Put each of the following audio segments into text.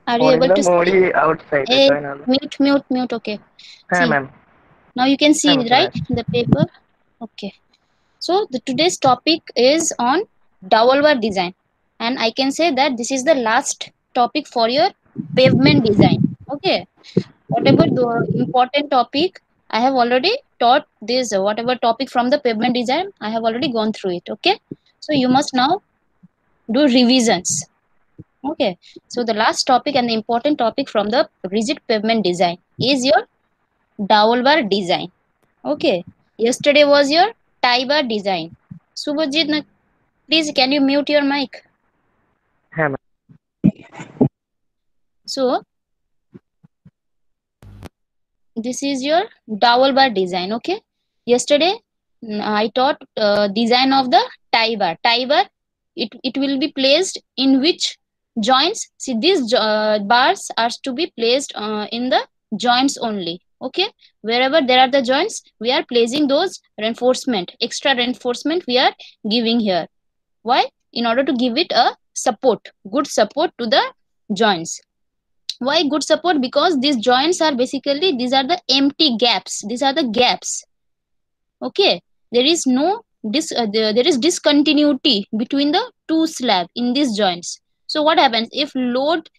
Are you or in able the to see? modi outside Hey, join all. mute. Okay. Hi See, ma'am. now you can Hi see, ma'am, right, Sunesh. the paper. Okay. So the today's topic is on dowel bar design, and I can say that this is the last topic for your pavement design. Okay. Whatever the important topic I have already taught this, whatever topic from the pavement design, I have already gone through it. Okay. So you must now do revisions. Okay. So the last topic and the important topic from the rigid pavement design is your dowel bar design. Okay. Yesterday was your tie bar design. Subhajit, please can you mute your mic? Hi ma'am. So this is your dowel bar design. Okay. Yesterday I taught design of the tie bar. Tie bar, it will be placed in which joints? See, these bars are to be placed in the joints only. Okay. Wherever there are the joints, we are placing those reinforcement, extra reinforcement we are giving here. Why? In order to give it a support, good support to the joints. Why good support? Because these joints are basically, these are the empty gaps, these are the gaps. Okay. There is no there is discontinuity between the two slab in these joints. So what happens if load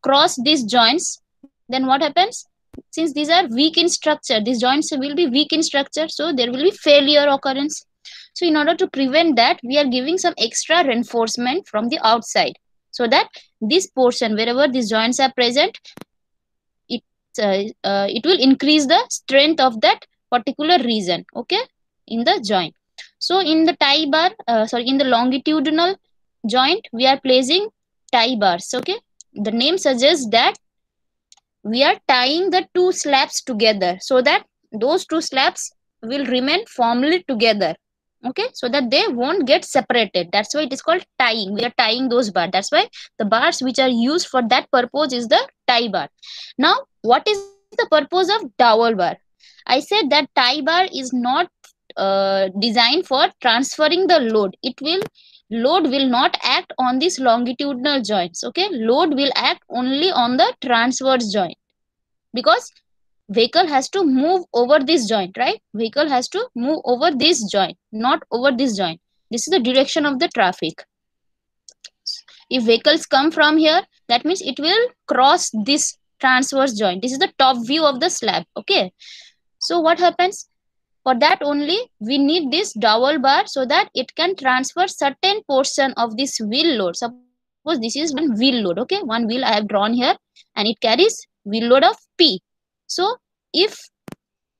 cross these joints? Then what happens? Since these are weak in structure, these joints will be weak in structure, so there will be failure occurrence. So in order to prevent that, we are giving some extra reinforcement from the outside, so that this portion wherever these joints are present, it it will increase the strength of that particular region. Okay. In the joint. So in the tie bar, sorry, in the longitudinal joint, we are placing tie bars. Okay. The name suggests that we are tying the two slabs together, so that those two slabs will remain firmly together. Okay. So that they won't get separated. That's why it is called tying. We are tying those bars. That's why the bars which are used for that purpose is the tie bar. Now what is the purpose of dowel bar? I said that tie bar is not designed for transferring the load. Load will not act on these longitudinal joints. Okay. Load will act only on the transverse joint, because vehicle has to move over this joint, right? Vehicle has to move over this joint, not over this joint. This is the direction of the traffic. If vehicles come from here, that means it will cross this transverse joint. This is the top view of the slab. Okay. So what happens? For that only we need this dowel bar, so that it can transfer certain portion of this wheel load. Suppose this is one wheel load. Okay. One wheel I have drawn here, and it carries wheel load of P. So if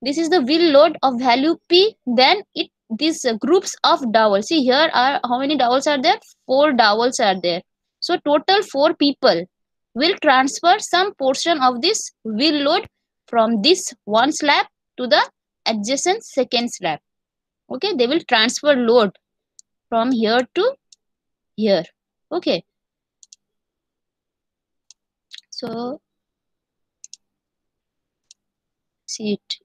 this is the wheel load of value P, then it these groups of dowels. See, here are how many dowels are there? 4 dowels are there. So total 4 people will transfer some portion of this wheel load from this one slab to the adjacent second slab. Okay. They will transfer load from here to here. Okay. So see it.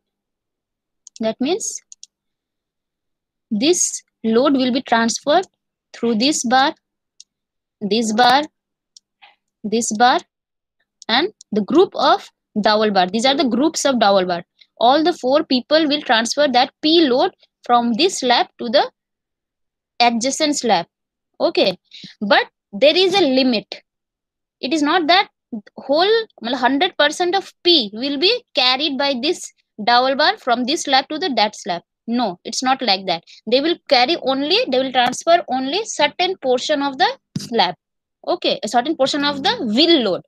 That means this load will be transferred through this bar, this bar, this bar, and the group of dowel bar. These are the groups of dowel bar. All the 4 people will transfer that P load from this slab to the adjacent slab. Okay. But there is a limit. It is not that whole 100% of P will be carried by this dowel bar from this slab to the that slab. No, it's not like that. They will carry only, they will transfer only certain portion of the slab. Okay, a certain portion of the wheel load.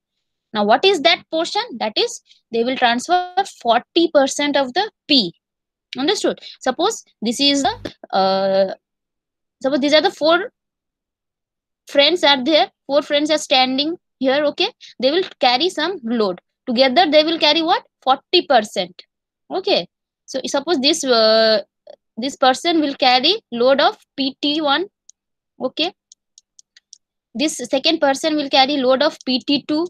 Now what is that portion? That is, they will transfer 40% of the P. Understood? Suppose this is the suppose these are the 4 friends are there, 4 friends are standing here. Okay. They will carry some load together. They will carry what? 40%. Okay. So suppose this person will carry load of PT1. Okay. This second person will carry load of PT2.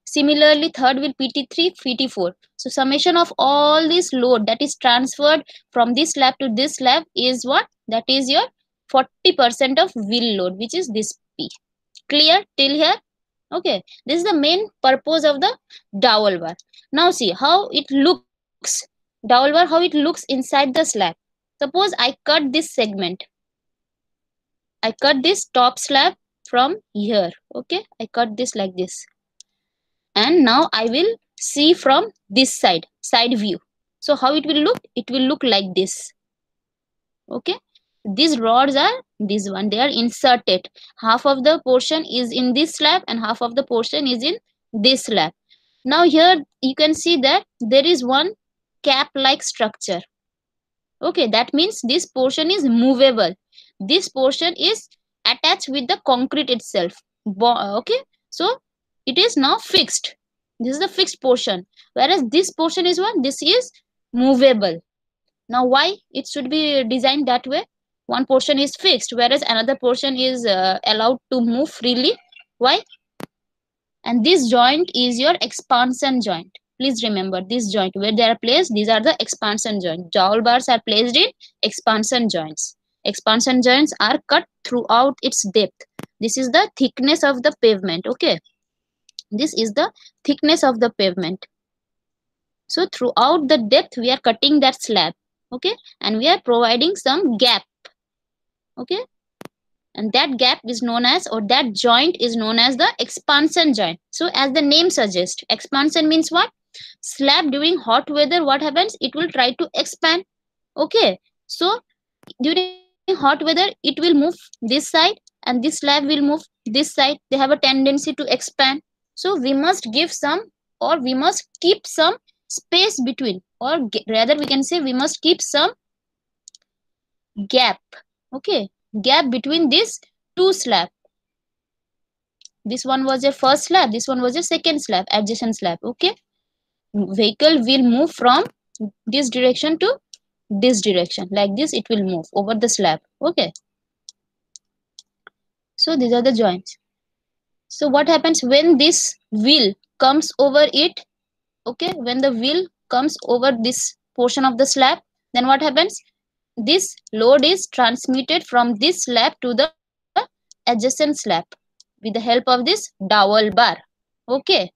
Similarly, third will PT3, PT4. So summation of all this load that is transferred from this slab to this slab is what? That is your 40% of wheel load, which is this P. Clear till here? Okay, this is the main purpose of the dowel bar. Now see how it looks. Dowel bar, how it looks inside the slab. Suppose I cut this segment. I cut this top slab from here. Okay, I cut this like this. And now I will see from this side view. So how it will look? It will look like this. Okay, these rods are this one, they are inserted. Half of the portion is in this slab and half of the portion is in this slab. Now here you can see that there is one cap like structure. Okay, that means this portion is movable. This portion is attached with the concrete itself. Okay, so it is now fixed. This is the fixed portion, whereas this portion is what? This is movable. Now why it should be designed that way? One portion is fixed whereas another portion is allowed to move freely. Why? And this joint is your expansion joint. Please remember this joint where they are placed, these are the expansion joints. Dowel bars are placed in expansion joints. Expansion joints are cut throughout its depth. This is the thickness of the pavement. Okay, this is the thickness of the pavement. So throughout the depth we are cutting that slab. Okay, and we are providing some gap. Okay, and that gap is known as, or that joint is known as the expansion joint. So as the name suggests, expansion means what? Slab during hot weather, what happens? It will try to expand. Okay, so during hot weather it will move this side and this slab will move this side. They have a tendency to expand. So we must give some, or we must keep some space between, or rather we can say we must keep some gap. Okay, gap between these two slab. This one was a first slab, this one was a second slab, adjacent slab. Okay, vehicle will move from this direction to this direction, like this it will move over the slab. Okay, so these are the joints. So what happens when this wheel comes over it? Okay, when the wheel comes over this portion of the slab, then what happens? This load is transmitted from this slab to the adjacent slab with the help of this dowel bar. Okay,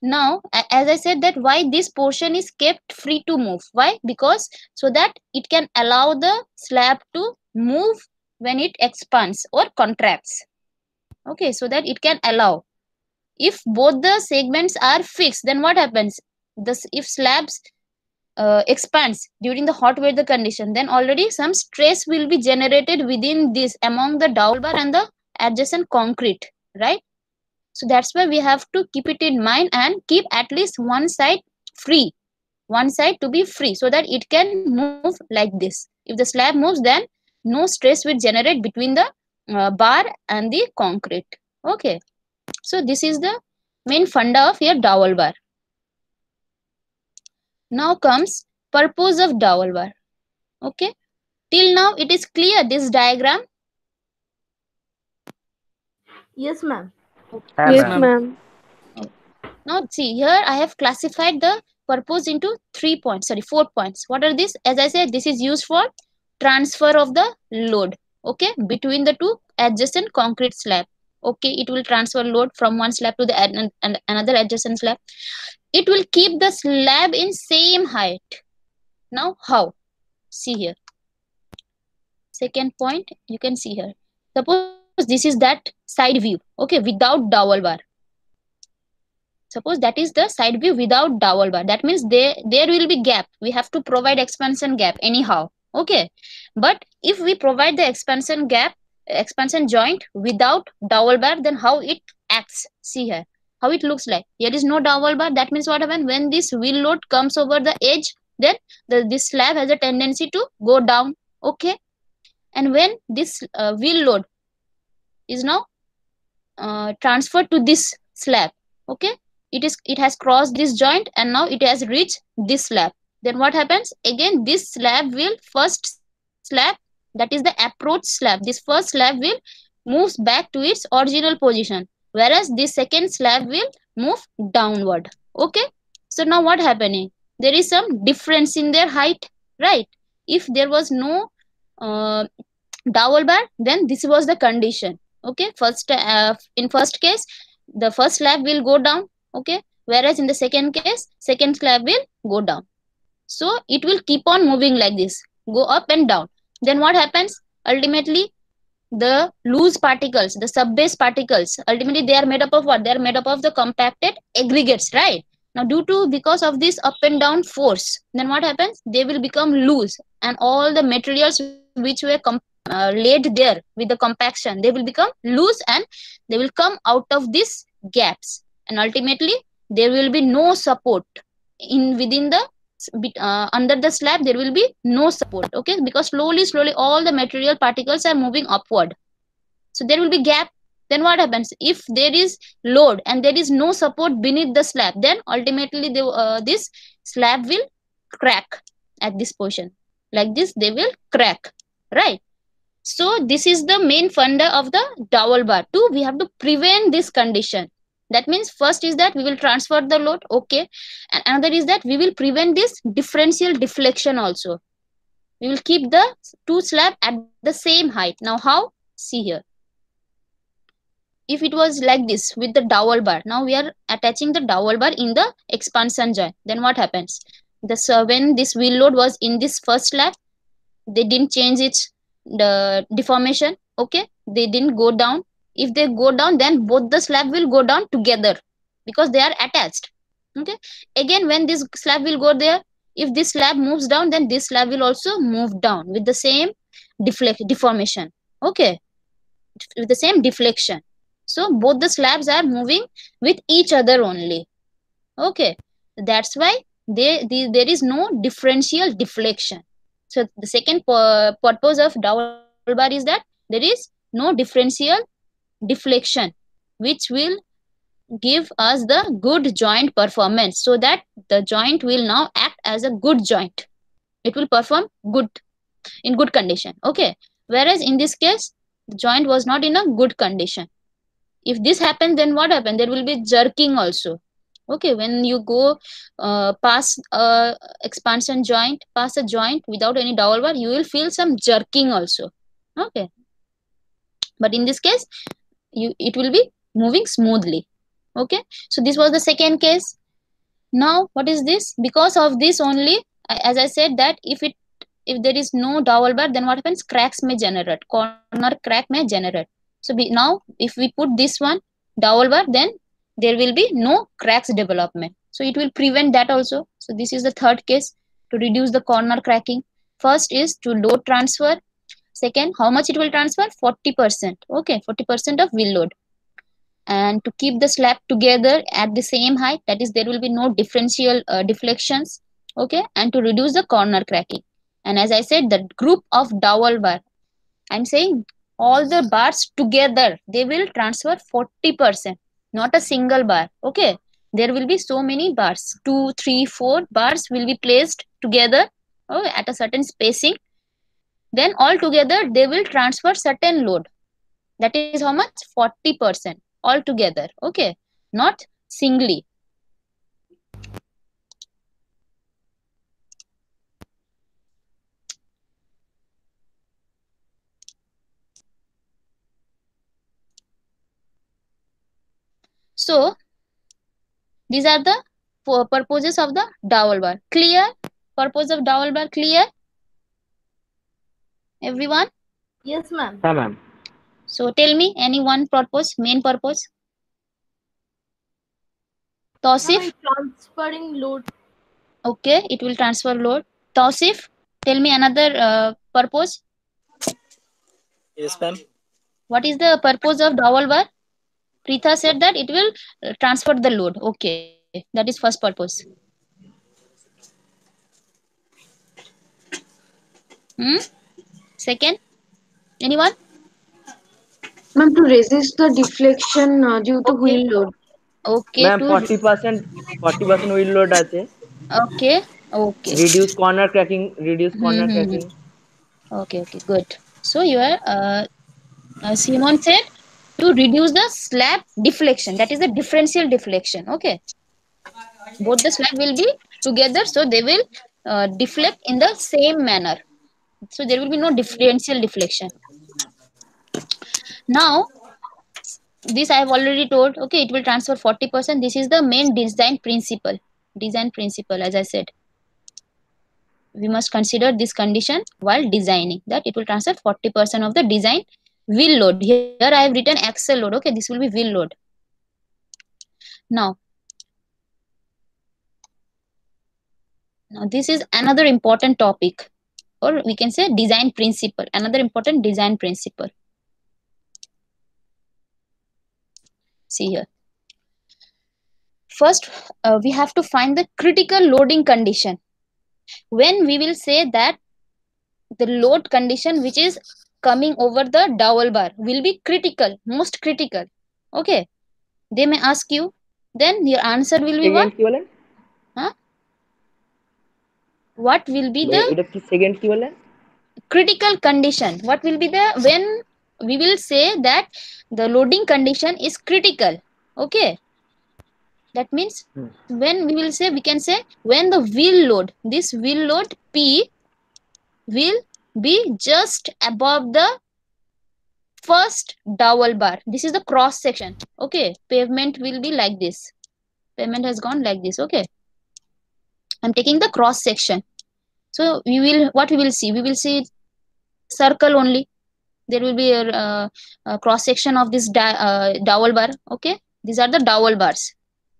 now as I said that why this portion is kept free to move. Why? Because so that it can allow the slab to move when it expands or contracts. Okay, so that it can allow. If both the segments are fixed, then what happens? If slabs expands during the hot weather condition, then already some stress will be generated within this among the dowel bar and the adjacent concrete, right? So that's why we have to keep it in mind and keep at least one side free, one side to be free, so that it can move like this. If the slab moves, then no stress will generate between the bar and the concrete. Okay, so this is the main funda of your dowel bar. Now comes purpose of dowel bar. Okay, till now it is clear, this diagram? Yes, ma'am. Yes, ma'am. Now see here I have classified the purpose into 4 points. What are these? As I said, this is used for transfer of the load, okay, between the two adjacent concrete slab. Okay, it will transfer load from one slab to the another adjacent slab. It will keep the slab in same height. Now how? See here. Second point, you can see here. Suppose this is that side view, okay, without dowel bar. Suppose that is the side view without dowel bar. That means there will be gap. We have to provide expansion gap anyhow. Okay, but if we provide the expansion joint without dowel bar, then how it acts? See here how it looks like. Here is no dowel bar. That means what happens when this wheel load comes over the edge, then this slab has a tendency to go down. Okay, and when this wheel load is now transferred to this slab, okay, it has crossed this joint and now it has reached this slab. Then what happens? Again this slab will, first slab, that is the approach slab, this first slab will moves back to its original position, whereas this second slab will move downward. Okay, so now what happening? There is some difference in their height, right? If there was no dowel bar, then this was the condition. Okay, first in first case the first slab will go down, okay, whereas in the second case, second slab will go down. So it will keep on moving like this, go up and down. Then what happens? Ultimately, the loose particles, the subbase particles, ultimately they are made up of what? They are made up of the compacted aggregates, right? Now, because of this up and down force, then what happens? They will become loose, and all the materials which were laid there with the compaction, they will become loose, and they will come out of these gaps, and ultimately there will be no support in within the under the slab. There will be no support, okay, because slowly all the material particles are moving upward, so there will be gap. Then what happens? If there is load and there is no support beneath the slab, then ultimately this slab will crack at this position. Like this, they will crack, right? So this is the main funda of the dowel bar. Two, we have to prevent this condition. That means first is that we will transfer the load, okay, and another is that we will prevent this differential deflection also. We will keep the two slab at the same height. Now how? See here. If it was like this with the dowel bar, now we are attaching the dowel bar in the expansion joint, then what happens? When this wheel load was in this first slab, they didn't change its the deformation, okay, they didn't go down. If they go down, then both the slab will go down together because they are attached, okay. Again, when this slab will go there, if this slab moves down, then this slab will also move down with the same deformation, okay, with the same deflection. So both the slabs are moving with each other only, okay. That's why there is no differential deflection. So the second purpose of dowel bar is that there is no differential deflection, which will give us the good joint performance, so that the joint will now act as a good joint. It will perform good in good condition, okay. Whereas in this case, the joint was not in a good condition. If this happens, then what happens? There will be jerking also, okay. When you go past a expansion joint, past a joint without any dowel bar, you will feel some jerking also, okay. But in this case, it will be moving smoothly, okay. So this was the second case. Now what is this? Because of this only, as I said, that if there is no dowel bar, then what happens? Cracks may generate, corner crack may generate. So now if we put this one dowel bar, then there will be no cracks development, so it will prevent that also. So this is the third case to reduce the corner cracking. First is to load transfer. Second, how much it will transfer? 40%, okay, 40% of wheel load. And to keep the slab together at the same height, that is, there will be no differential deflections, okay, and to reduce the corner cracking. And as I said, the group of dowel bar, I'm saying all the bars together, they will transfer 40%, not a single bar, okay. There will be so many bars, 2, 3, 4 bars will be placed together, okay, at a certain spacing. Then all together they will transfer certain load. That is how much? 40% all together, okay, not singly. So these are the purposes of the dowel bar. Clear? Purpose of dowel bar clear? Everyone? Yes, ma'am. Yeah, ma'am. So tell me any one purpose, main purpose. Tausif? Transferring load. Okay, it will transfer load. Tausif, tell me another purpose. Yes, ma'am. What is the purpose of dowel bar? Preetha said that it will transfer the load. Okay, that is first purpose. Second, anyone? Ma'am, to resist the deflection due to Okay. wheel load. Okay, ma'am to 40% wheel load আছে, okay, okay. reduce corner cracking. Okay, good. So you are Simon said to reduce the slab deflection. That is the differential deflection. Okay, both the slab will be together, so they will deflect in the same manner. So there will be no differential deflection. Now this I have already told. Okay, it will transfer 40%. This is the main design principle. Design principle, as I said. We must consider this condition while designing, that it will transfer 40% of the design wheel load. Here I have written axle load. Okay, this will be wheel load. Now this is another important topic, or we can say design principle, another important design principle. See here. First, we have to find the critical loading condition. When we will say that the load condition which is coming over the dowel bar will be critical, most critical. Okay, they may ask you, then your answer will be what? Second কি বলেন? Huh? What will be the এটা কি second কি বলেন? critical condition? What will be the, when we will say that the loading condition is critical? Okay, that means when we will say, we can say when the wheel load, this wheel load P will be just above the first dowel bar. This is the cross section. Okay, pavement will be like this. Pavement has gone like this. Okay, I'm taking the cross section. So we will, what we will see? We will see circle only. There will be a cross section of this dowel bar. Okay, these are the dowel bars.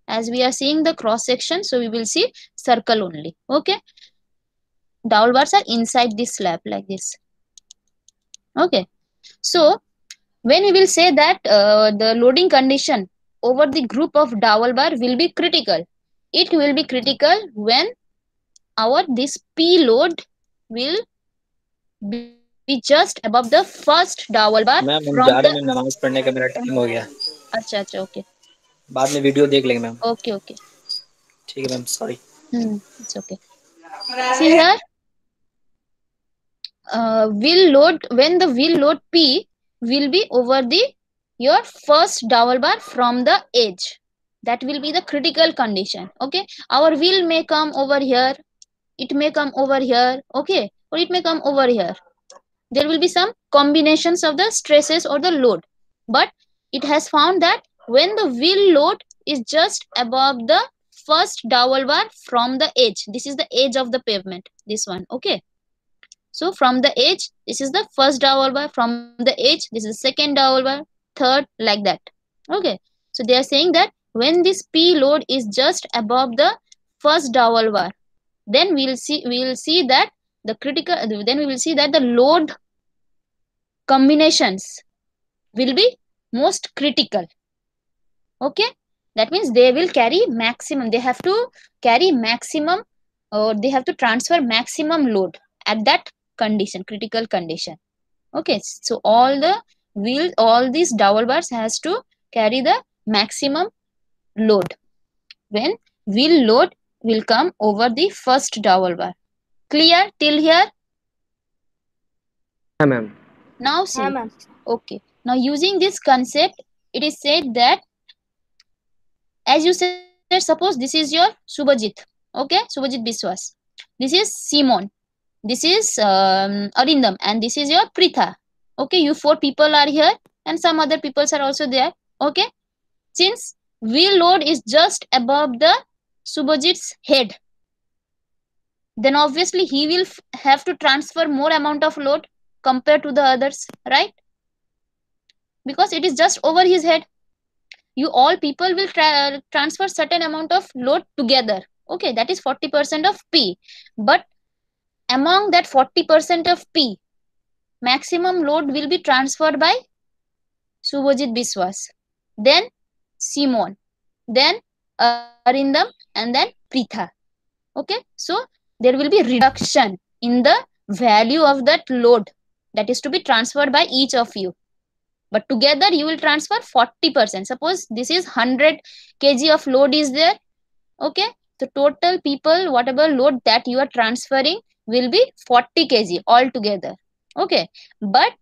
As we are seeing the cross section, so we will see circle only. Okay, dowel bars are inside this slab like this. Okay, so when we will say that the loading condition over the group of dowel bar will be critical, it will be critical when our this P load will be just above the first dowel bar ma'am हम from जा रहे the, हैं, नमाज पढ़ने का मेरा time हो गया. अच्छा अच्छा, okay, बाद में वीडियो देख लेंगे मैम. okay, okay, ठीक है ma'am, sorry. it's okay. See here, wheel load, when the wheel load P will be over the your first dowel bar from the edge, that will be the critical condition. Okay, our wheel may come over here, it may come over here, okay, or it may come over here. There will be some combinations of the stresses or the load, but it has found that when the wheel load is just above the first dowel bar from the edge, this is the edge of the pavement, this one. Okay, so from the edge, this is the first dowel bar, from the edge, this is the second dowel bar, third, like that. Okay, so they are saying that when this P load is just above the first dowel bar, then we will see that the critical, then we will see that the load combinations will be most critical. Okay, that means they will carry maximum, they have to carry maximum, or they have to transfer maximum load at that condition, critical condition. Okay, so all the wheels, all these dowel bars has to carry the maximum load when wheel load will come over the first dowel bar. Clear till here? হ্যাঁ ma'am. Now see. Yeah, ma'am. Okay, now using this concept, it is said that, as you said, suppose this is your Subhajit. Okay, Subhajit Biswas. This is Simon. This is Arindam, and this is your Pritha. Okay, you 4 people are here, and some other peoples are also there. Okay, since wheel load is just above the Subhajit's head, then obviously he will have to transfer more amount of load compared to the others, right? Because it is just over his head. You all people will transfer certain amount of load together. Okay, that is 40% of P. But among that 40% of P, maximum load will be transferred by Subhajit Biswas, then Simon, then Arindam, and then Pritha. Okay, so there will be reduction in the value of that load that is to be transferred by each of you. But together you will transfer 40%. Suppose this is 100 kg of load is there. Okay, the total people, whatever load that you are transferring will be 40 kg altogether. Okay, but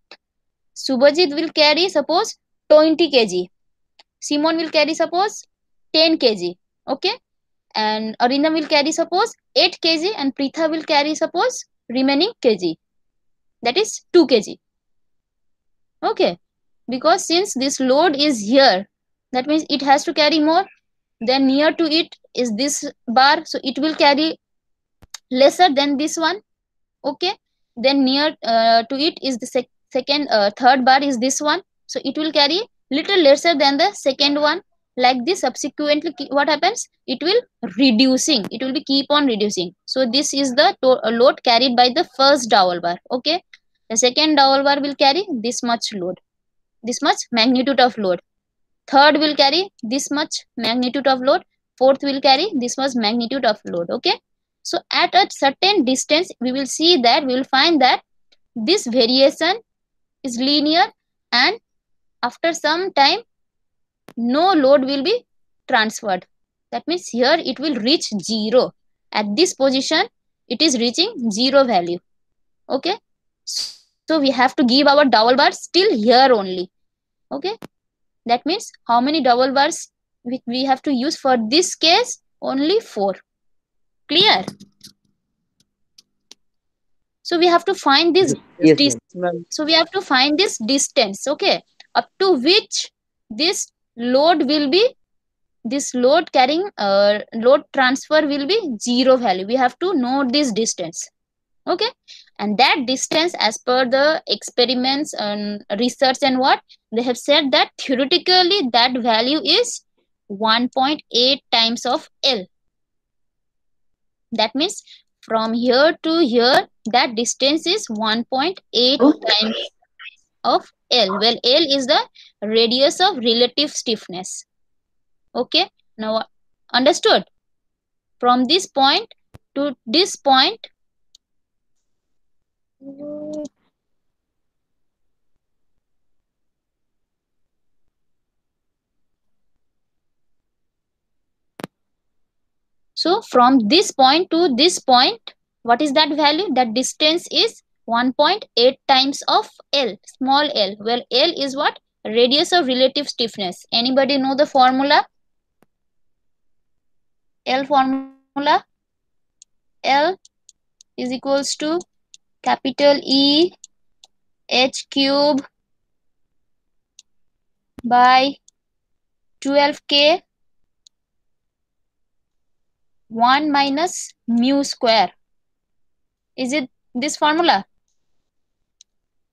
Subhajit will carry suppose 20 kg. Simon will carry suppose 10 kg. Okay, and Arindam will carry suppose 8 kg, and Pritha will carry suppose remaining kg. That is 2 kg. Okay, because since this load is here, that means it has to carry more. Then near to it is this bar, so it will carry lesser than this one. Okay, then near to it is the third bar is this one, so it will carry little lesser than the second one. Like this, subsequently what happens, it will reducing, it will be keep on reducing. So this is the load carried by the first dowel bar. Okay, the second dowel bar will carry this much load, this much magnitude of load. Third will carry this much magnitude of load. Fourth will carry this much magnitude of load. Okay, so at a certain distance we will see that, we will find that this variation is linear, and after some time no load will be transferred. That means here it will reach 0. At this position it is reaching 0 value. Okay, so we have to give our dowel bar still here only. Okay, that means how many dowel bars we have to use for this case? Only 4. Clear? So we have to find this Yes, ma'am. so we have to find this distance, okay, up to which this load will be, this load carrying load transfer will be 0 value. We have to know this distance. Okay, and that distance, as per the experiments and research and what they have said, that theoretically that value is 1.8 times of L. That means from here to here that distance is 1.8 times of L. Well, L is the radius of relative stiffness. Okay, now understood? From this point to this point, so from this point to this point, what is that value? That distance is 1.8 times of L, small l. Well, L is what? Radius of relative stiffness. Anybody know the formula? L formula? L is equals to capital E H cube by 12K 1 minus mu square. Is it this formula?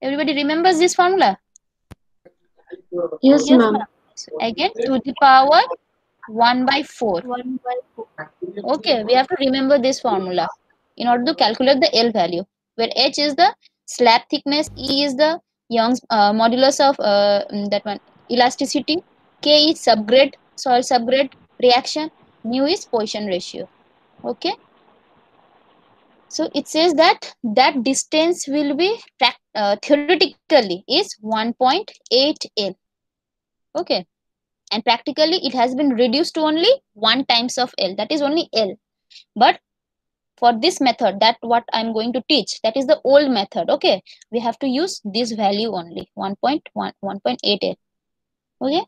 Everybody remembers this formula? Yes, ma'am. So again, to the power 1 by 4. 1 by 4. Okay, we have to remember this formula in order to calculate the L value, where H is the slab thickness, E is the Young's modulus of that one elasticity, K is subgrade, soil subgrade reaction, mu is Poisson ratio. Okay, so it says that that distance will be theoretically is 1.8 L. Okay, and practically it has been reduced to only 1 times of L, that is only L. But for this method, that what I'm going to teach, that is the old method. Okay, we have to use this value only, 1.8 L. Okay,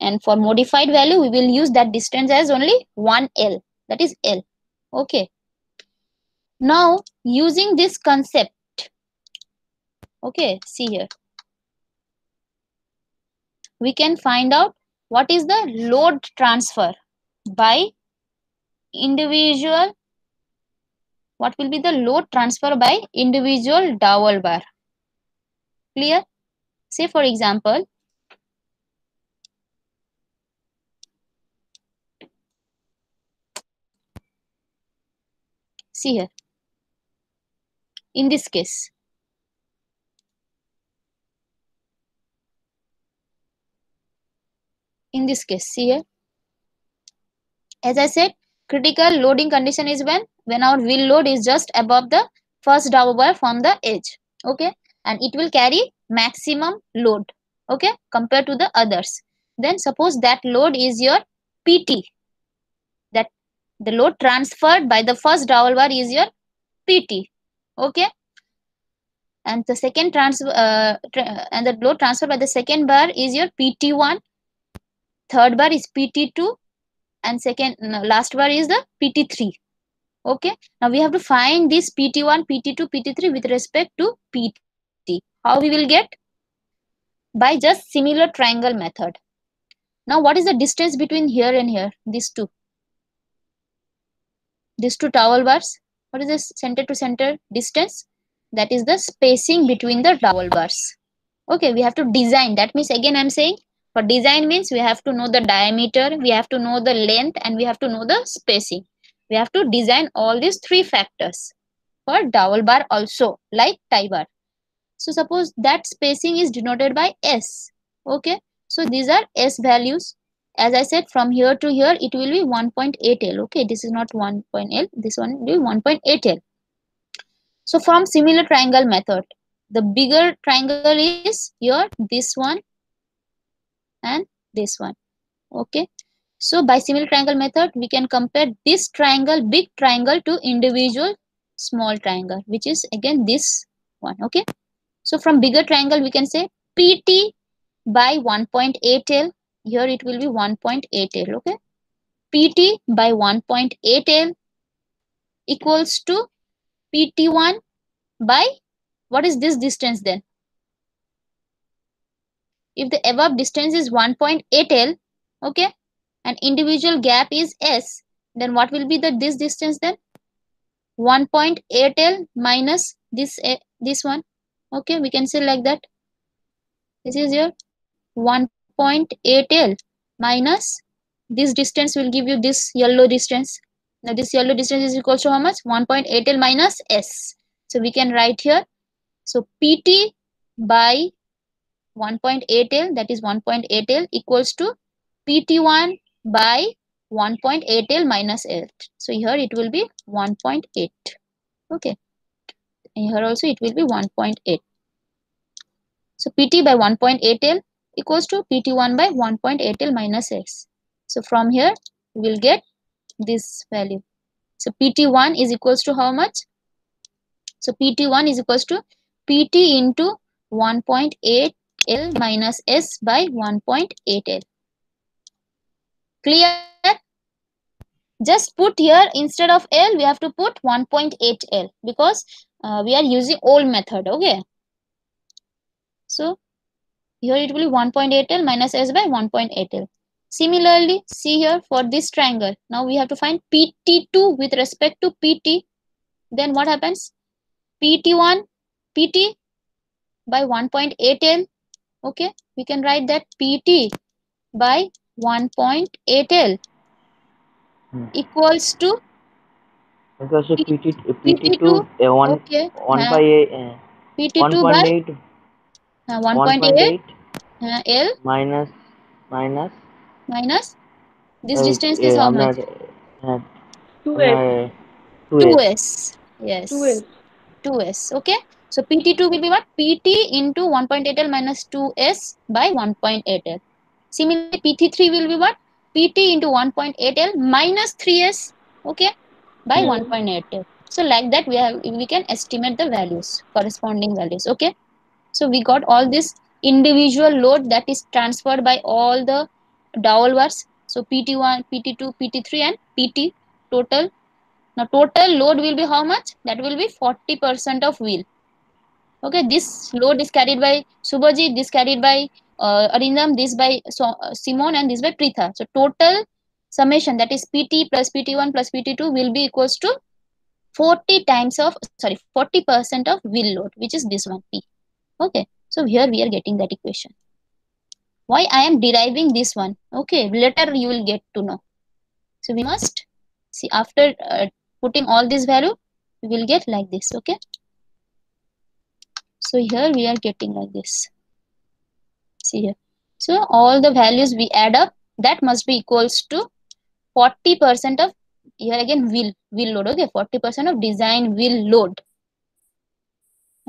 and for modified value we will use that distance as only 1 L, that is L. Okay, now using this concept, okay, see here, we can find out what is the load transfer by individual, what will be the load transfer by individual dowel bar. Clear? Say for example, see here, in this case, see here, as I said, critical loading condition is when our wheel load is just above the first dowel bar from the edge. Okay, and it will carry maximum load, okay, compared to the others. Then suppose that load is your PT, that the load transferred by the first dowel bar is your PT. Okay, and the second transfer and the load transferred by the second bar is your PT1, third bar is PT2, and last bar is the PT3. Okay, now we have to find this PT1, PT2, PT3 with respect to PT. How we will get? by just similar triangle method. Now what is the distance between here and here? These two towel bars. What is the center to center distance? That is the spacing between the towel bars. Okay, we have to design. That means again I'm saying for design means we have to know the diameter, we have to know the length, and we have to know the spacing. We have to design all these three factors for dowel bar also, like tie bar. So suppose that spacing is denoted by S. Okay, so these are S values. As I said, from here to here it will be 1.8 L. Okay, this is not 1.8 L, this one will be 1.8 L. So from similar triangle method, the bigger triangle is here, this one and this one. Okay, so by similar triangle method we can compare this triangle, big triangle, to individual small triangle, which is again this one. Okay, so from bigger triangle we can say PT by 1.8 L. Here it will be 1.8 L. Okay, PT by 1.8 L equals to PT1 by, what is this distance then? If the above distance is 1.8 L, okay, and individual gap is S, then what will be this distance then? 1.8 L minus this one. Okay, we can say like that. This is your 1.8 L minus this distance will give you this yellow distance. Now this yellow distance is equal to how much? 1.8 L minus S. So we can write here. So PT by 1.8 L, that is 1.8 L, equals to PT1 by 1.8 L minus 8. So here it will be 1.8. Okay, and here also it will be 1.8. So PT by 1.8 L equals to PT1 by 1.8 L minus S. So from here we will get this value. So PT1 is equals to how much? So PT1 is equals to PT into 1.8 L minus S by 1.8 L. Clear? Just put here, instead of L we have to put 1.8 L because we are using old method. Okay, so here it will be 1.8 L minus S by 1.8 L. Similarly, see here for this triangle, now we have to find PT2 with respect to PT. Then what happens? PT1 PT by 1.8 L. Okay, we can write that PT by 1.8 L equals to Because PT2. PT2 Okay, 1.8 PT2 by 1.8 L minus this distance is how much? 2S. 2S. Yes, 2S. 2S. Okay, so PT2 will be what? PT into 1.8 L minus 2S by 1.8 L. Similarly, PT3 will be what? PT into 1.8 L minus 3S. Okay, by 1.8 L. So like that we can estimate the values, corresponding values. Okay, so we got all this individual load that is transferred by all the dowel bars. So PT1, PT2, PT3 and PT total. Now total load will be how much? That will be 40% of wheel. Okay, this load is carried by Subhajit, this carried by Arindam, this by Simon, and this by Pritha. So total summation, that is PT plus PT1 plus PT2, will be equals to 40% of wheel load, which is this one P. Okay, so here we are getting that equation. Why I am deriving this one? Okay, later you will get to know. So we must see, after putting all this value, we will get like this. Okay, so here we are getting like this. See here. So all the values we add up, that must be equals to 40% of, here again wheel load. Okay, 40% of design wheel load.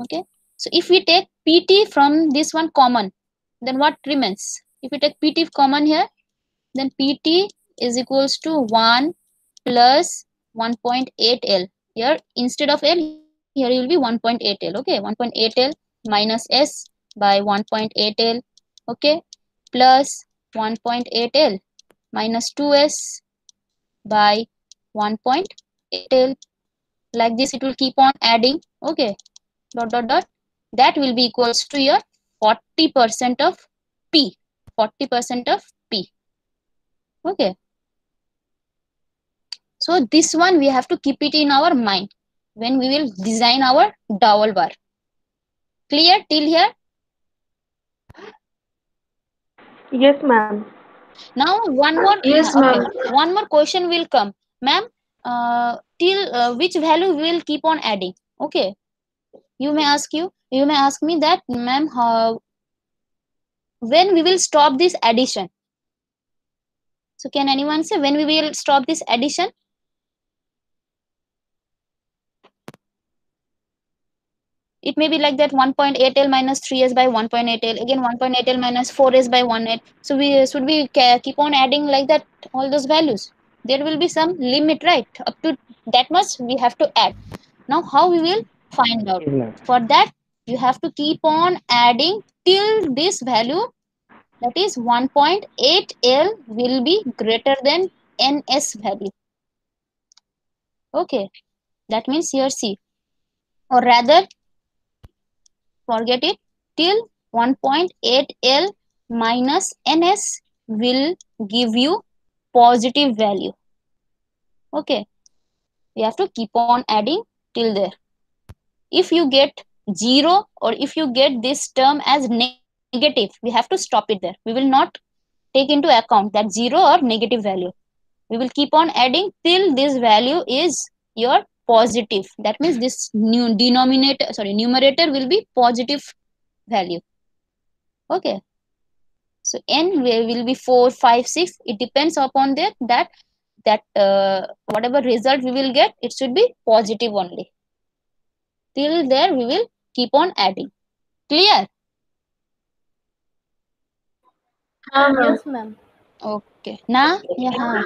Okay, so if we take PT from this one common, then what remains? If we take PT common here, then PT is equals to 1 plus 1.8 L. Here instead of L, here will be 1.8 L. Okay, 1.8 L minus S by 1.8 L. Okay, plus 1.8 L minus 2S by 1.8 L. Like this it will keep on adding. Okay, dot dot dot, that will be equals to your 40% of P. 40% of P. Okay. So this one we have to keep it in our mind when we will design our dowel bar. Clear till here? Yes, ma'am. Now one more. Yes, Okay. ma'am. One more question will come, ma'am. Till which value we will keep on adding? Okay. You may ask me that, ma'am, when we will stop this addition? So can anyone say when we will stop this addition? It may be like that 1.8L minus 3S by 1.8L, again 1.8L minus 4S by 1.8. So we should we keep on adding like that all those values? There will be some limit, right? Up to that much we have to add. Now how we will find out? Yes, ma'am. For that you have to keep on adding till this value, that is 1.8L will be greater than NS value. Okay, that means here see, or rather forget it, till 1.8L minus NS will give you positive value. Okay, we have to keep on adding till there. If you get 0 or if you get this term as negative, we have to stop it there. We will not take into account that 0 or negative value. We will keep on adding till this value is your positive. That means this new numerator will be positive value. Okay, so n will be 4, 5, 6. It depends upon that whatever result we will get, it should be positive only. Till there we will keep on adding. Clear? हाँ ma'am. Yes, ma'am. Okay. Now, yeah.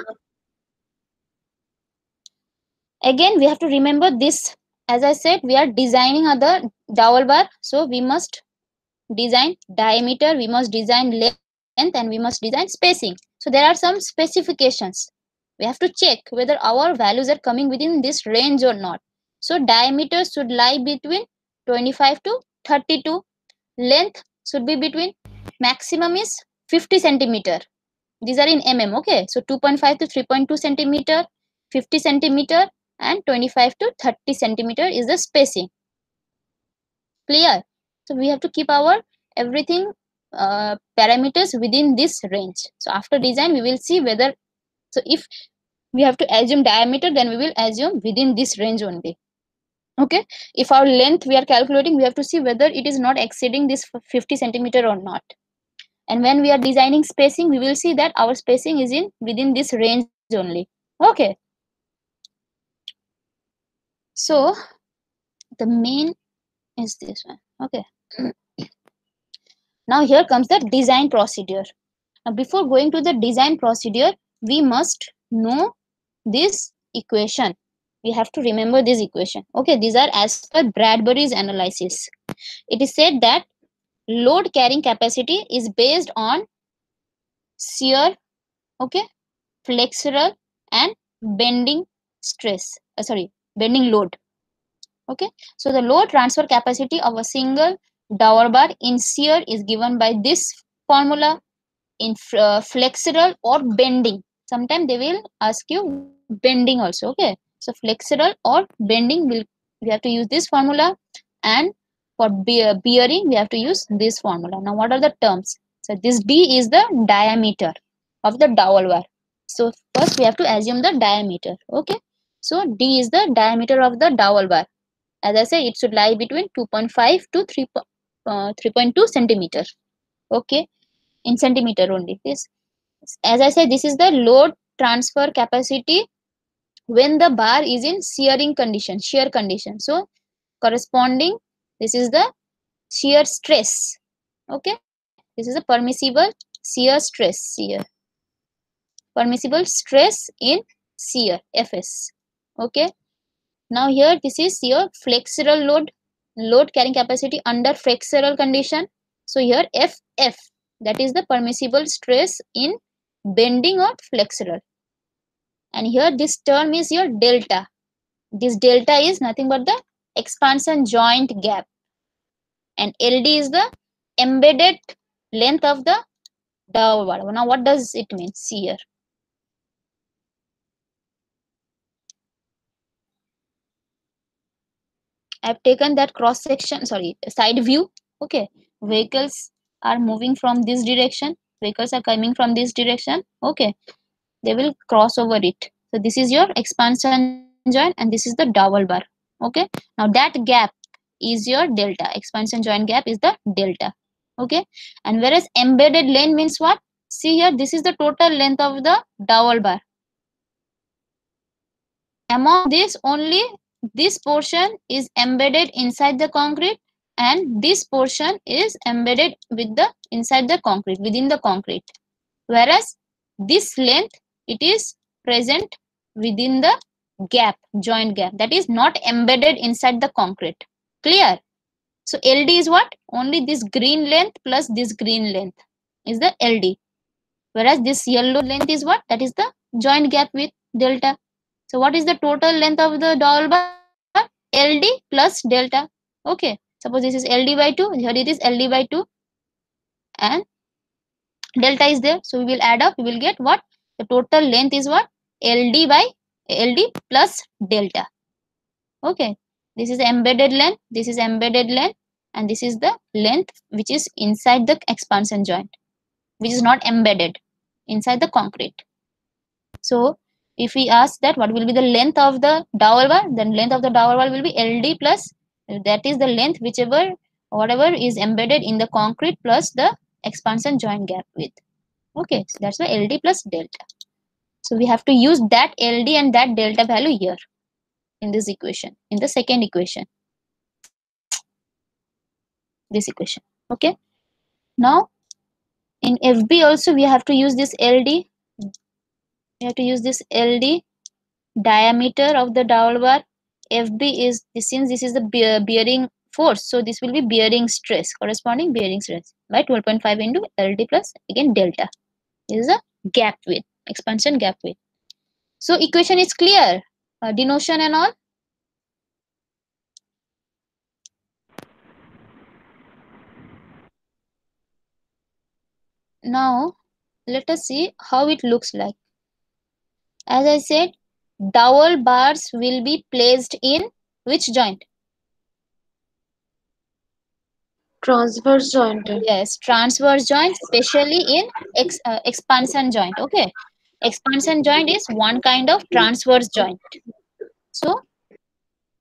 Again, we have to remember this. As I said, we are designing other dowel bar, so we must design diameter, we must design length, and we must design spacing. So there are some specifications. We have to check whether our values are coming within this range or not. So diameter should lie between 25 to 32. Length should be between, maximum is 50 centimeter. These are in mm. Okay, so 2.5 to 3.2 centimeter, 50 centimeter, and 25 to 30 centimeter is the spacing. Clear? So we have to keep our everything parameters within this range. So after design we will see whether, so if we have to assume diameter, then we will assume within this range only. Okay, if our length we are calculating, we have to see whether it is not exceeding this 50 centimeter or not. And when we are designing spacing, we will see that our spacing is in within this range only. Okay, so the main is this one. Okay. Now here comes the design procedure. Now before going to the design procedure, we must know this equation. We have to remember this equation. Okay, these are as per Bradbury's analysis. It is said that load carrying capacity is based on shear, okay, flexural and bending stress. Bending load. Okay, so the load transfer capacity of a single dowel bar in shear is given by this formula. In flexural or bending, sometimes they will ask you bending also. Okay, so flexural or bending, we have to use this formula, and for bearing we have to use this formula. Now what are the terms? So this D is the diameter of the dowel bar. So first we have to assume the diameter. Okay, so D is the diameter of the dowel bar. As I say, it should lie between 2.5 to 3.2 centimeter. Okay, in centimeter only. This, as I said, this is the load transfer capacity when the bar is in shear condition. So corresponding, this is the shear stress. Okay, this is a permissible shear stress here. Permissible stress in shear, Fs. Okay, now here this is your flexural load carrying capacity under flexural condition. So here Ff, that is the permissible stress in bending or flexural. And here this term is your delta. This delta is nothing but the expansion joint gap. And LD is the embedded length of the dowel bar. Now what does it mean? See here. I've taken that cross section, sorry, side view. Okay, vehicles are moving from this direction. Vehicles are coming from this direction. Okay, they will cross over it. So this is your expansion joint and this is the dowel bar. Okay, now that gap is your delta. Expansion joint gap is the delta. Okay, and whereas embedded length means what? See here, this is the total length of the dowel bar. Among this, only this portion is embedded inside the concrete and this portion is embedded with the inside the concrete, within the concrete. Whereas this length, it is present within the gap, joint gap, that is not embedded inside the concrete. Clear? So LD is what? Only this green length plus this green length is the LD. Whereas this yellow length is what? That is the joint gap with delta. So what is the total length of the dowel bar? LD plus delta. Okay. Suppose this is LD by 2. Here it is LD by 2. And delta is there. So we will add up. We will get what? The total length is what? LD by LD plus delta. Okay. This is embedded length. This is embedded length. And this is the length which is inside the expansion joint, which is not embedded inside the concrete. So if we ask that what will be the length of the dowel bar, then length of the dowel bar will be LD plus, that is the length whatever is embedded in the concrete plus the expansion joint gap width. Okay, so that's why LD plus delta. So we have to use that LD and that delta value here in this equation, in the second equation, this equation. Okay, now in FB also we have to use this LD. We have to use this LD, diameter of the dowel bar. FB is, since this is the bearing force, so this will be bearing stress, corresponding bearing stress by 12.5 into LD plus again delta. This is a gap width, expansion gap width. So equation is clear, denotation and all. Now let us see how it looks like. As I said, dowel bars will be placed in which joint? Transverse joint. Yes, transverse joint, especially in expansion joint. Okay, expansion joint is one kind of transverse joint. So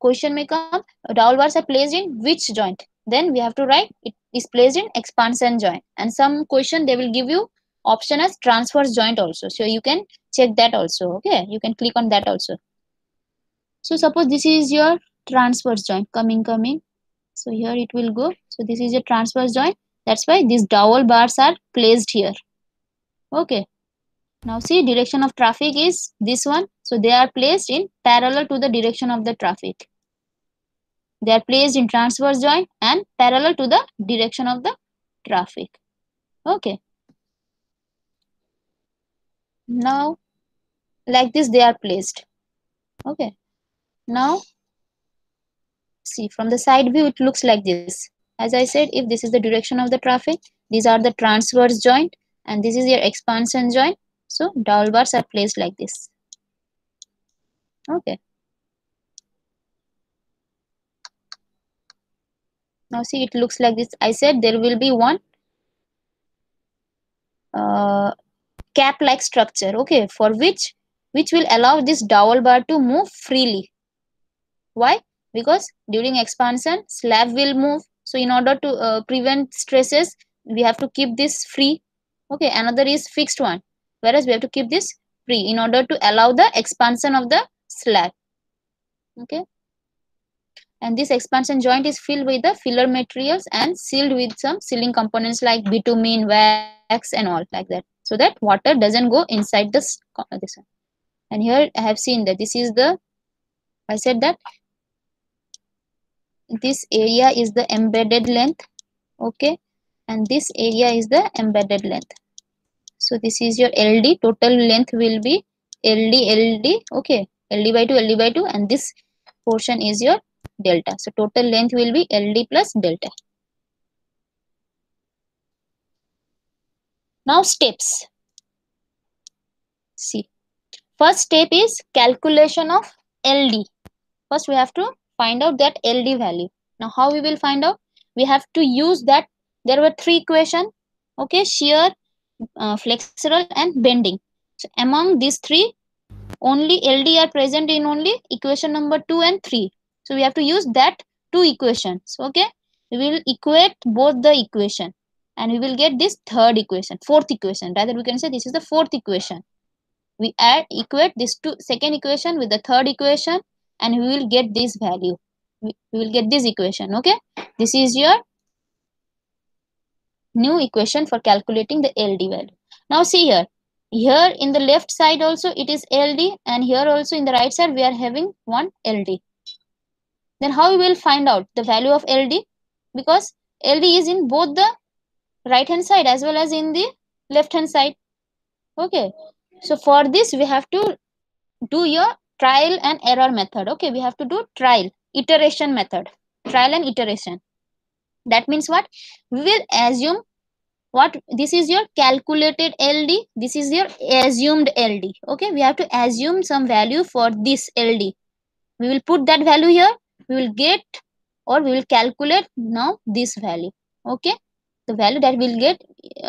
question may come, dowel bars are placed in which joint? Then we have to write it is placed in expansion joint. And some question they will give you option as transverse joint also. So you can check that also. Okay, you can click on that also. So suppose this is your transverse joint coming. So here it will go. So this is your transverse joint. That's why these dowel bars are placed here. Okay. Now see, direction of traffic is this one. So they are placed in parallel to the direction of the traffic. They are placed in transverse joint and parallel to the direction of the traffic. Okay. Now like this they are placed. Okay. Now see, from the side view it looks like this. As I said, if this is the direction of the traffic, these are the transverse joint and this is your expansion joint. So dowel bars are placed like this. Okay. Now see, it looks like this. I said there will be one cap-like structure. Okay, for which will allow this dowel bar to move freely. Why? Because during expansion, slab will move. So in order to prevent stresses, we have to keep this free. Okay, another is fixed one. Whereas we have to keep this free in order to allow the expansion of the slab. Okay. And this expansion joint is filled with the filler materials and sealed with some sealing components like bitumen, wax and all like that. So that water doesn't go inside this one. And here I have seen that this is the, I said that this area is the embedded length. Okay. And this area is the embedded length. So this is your LD. Total length will be LD. Okay. LD by 2 and this portion is your delta. So total length will be LD plus delta. Now steps. See, first step is calculation of LD. First we have to find out that LD value. Now how we will find out? We have to use that. There were three equations. Okay, shear, flexural and bending. So among these three, only LD are present in only equation number 2 and 3. So we have to use that two equations. Okay, we will equate both the equation and we will get this third equation, fourth equation. Rather we can say this is the fourth equation. We equate this second equation with the third equation and we will get this value. We will get this equation. Okay, this is your new equation for calculating the LD value. Now see here. Here in the left side also it is LD and here also in the right side we are having one LD. Then how we will find out the value of LD? Because LD is in both the right hand side as well as in the left hand side. Okay. So for this we have to do your trial and error method. Okay. We have to do trial, iteration method. Trial and iteration. That means what? We will assume what this is your calculated LD, this is your assumed LD. Okay, we have to assume some value for this LD. We will put that value here, we will get or we will calculate now this value. Okay, the value that we'll get,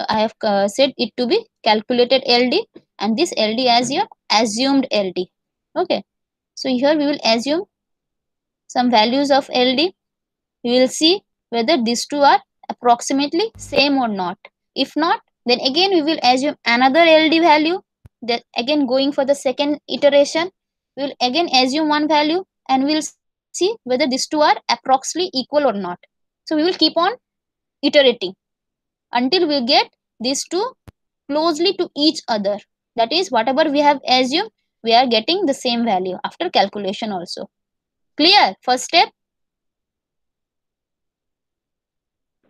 I have said it to be calculated LD and this LD as your assumed LD. Okay, so here we will assume some values of LD. We will see whether these two are approximately same or not. If not, then again we will assume another LD value. Then again going for the second iteration, we will again assume one value and we will see whether these two are approximately equal or not. So we will keep on iterating until we get these two closely to each other. That is, whatever we have assumed, we are getting the same value after calculation also. Clear? First step.